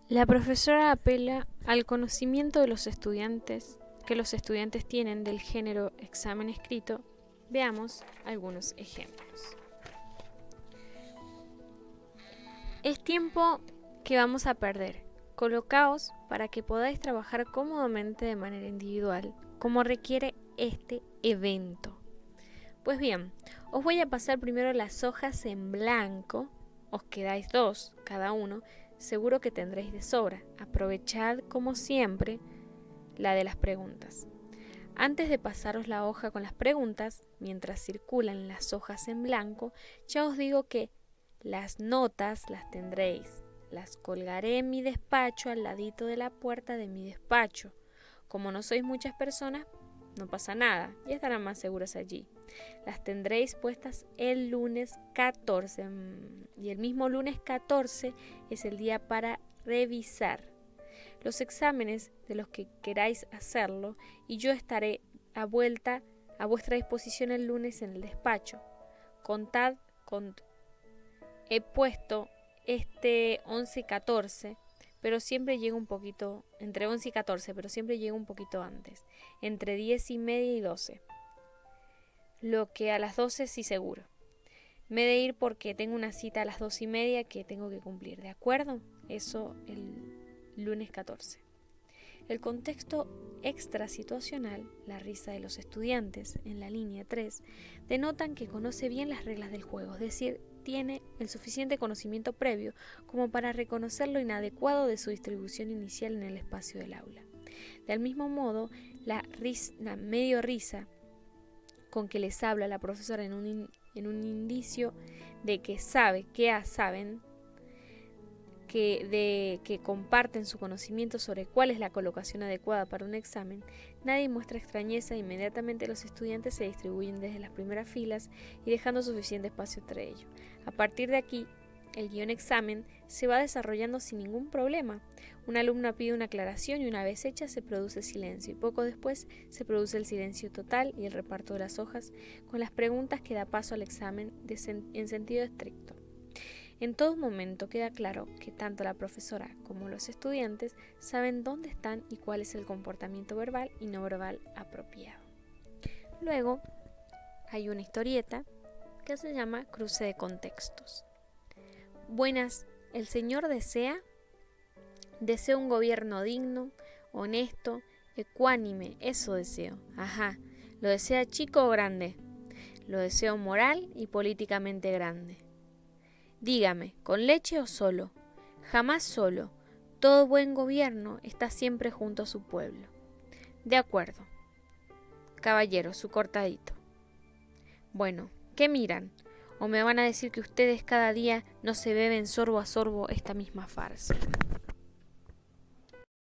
[SPEAKER 1] la profesora apela al conocimiento de los estudiantes que los estudiantes tienen del género examen escrito. Veamos algunos ejemplos. Es tiempo que vamos a perder. Colocaos para que podáis trabajar cómodamente de manera individual, como requiere este evento. Pues bien, os voy a pasar primero las hojas en blanco. Os quedáis 2 cada uno. Seguro que tendréis de sobra. Aprovechad, como siempre, la de las preguntas. Antes de pasaros la hoja con las preguntas, mientras circulan las hojas en blanco, ya os digo que las notas las tendréis. Las colgaré en mi despacho al ladito de la puerta de mi despacho. Como no sois muchas personas, no pasa nada, ya estarán más seguras allí. Las tendréis puestas el lunes 14 y el mismo lunes 14 es el día para revisar los exámenes de los que queráis hacerlo y yo estaré a vuestra disposición el lunes en el despacho. He puesto este 11 y 14, pero siempre llego un poquito, entre 11 y 14, pero siempre llego un poquito antes, entre 10 y media y 12. Lo que a las 12 sí seguro. Me he de ir porque tengo una cita a las 2 y media que tengo que cumplir, ¿de acuerdo? Eso el lunes 14. El contexto extrasituacional, la risa de los estudiantes en la línea 3, denotan que conoce bien las reglas del juego, es decir, tiene el suficiente conocimiento previo como para reconocer lo inadecuado de su distribución inicial en el espacio del aula. Del mismo modo, la medio risa con que les habla la profesora en un indicio de que saben que comparten su conocimiento sobre cuál es la colocación adecuada para un examen, nadie muestra extrañeza e inmediatamente los estudiantes se distribuyen desde las primeras filas y dejando suficiente espacio entre ellos. A partir de aquí, el guión examen se va desarrollando sin ningún problema. Un alumno pide una aclaración y una vez hecha se produce silencio y poco después se produce el silencio total y el reparto de las hojas con las preguntas que da paso al examen en sentido estricto. En todo momento queda claro que tanto la profesora como los estudiantes saben dónde están y cuál es el comportamiento verbal y no verbal apropiado. Luego hay una historieta que se llama Cruce de Contextos. Buenas, el Señor desea un gobierno digno, honesto, ecuánime, eso deseo. Ajá, ¿lo desea chico o grande? Lo deseo moral y políticamente grande.
[SPEAKER 2] Dígame, ¿con leche o solo? Jamás solo. Todo buen gobierno está siempre junto a su pueblo. De acuerdo. Caballero, su cortadito. Bueno, ¿qué miran? ¿O me van a decir que ustedes cada día no se beben sorbo a sorbo esta misma farsa?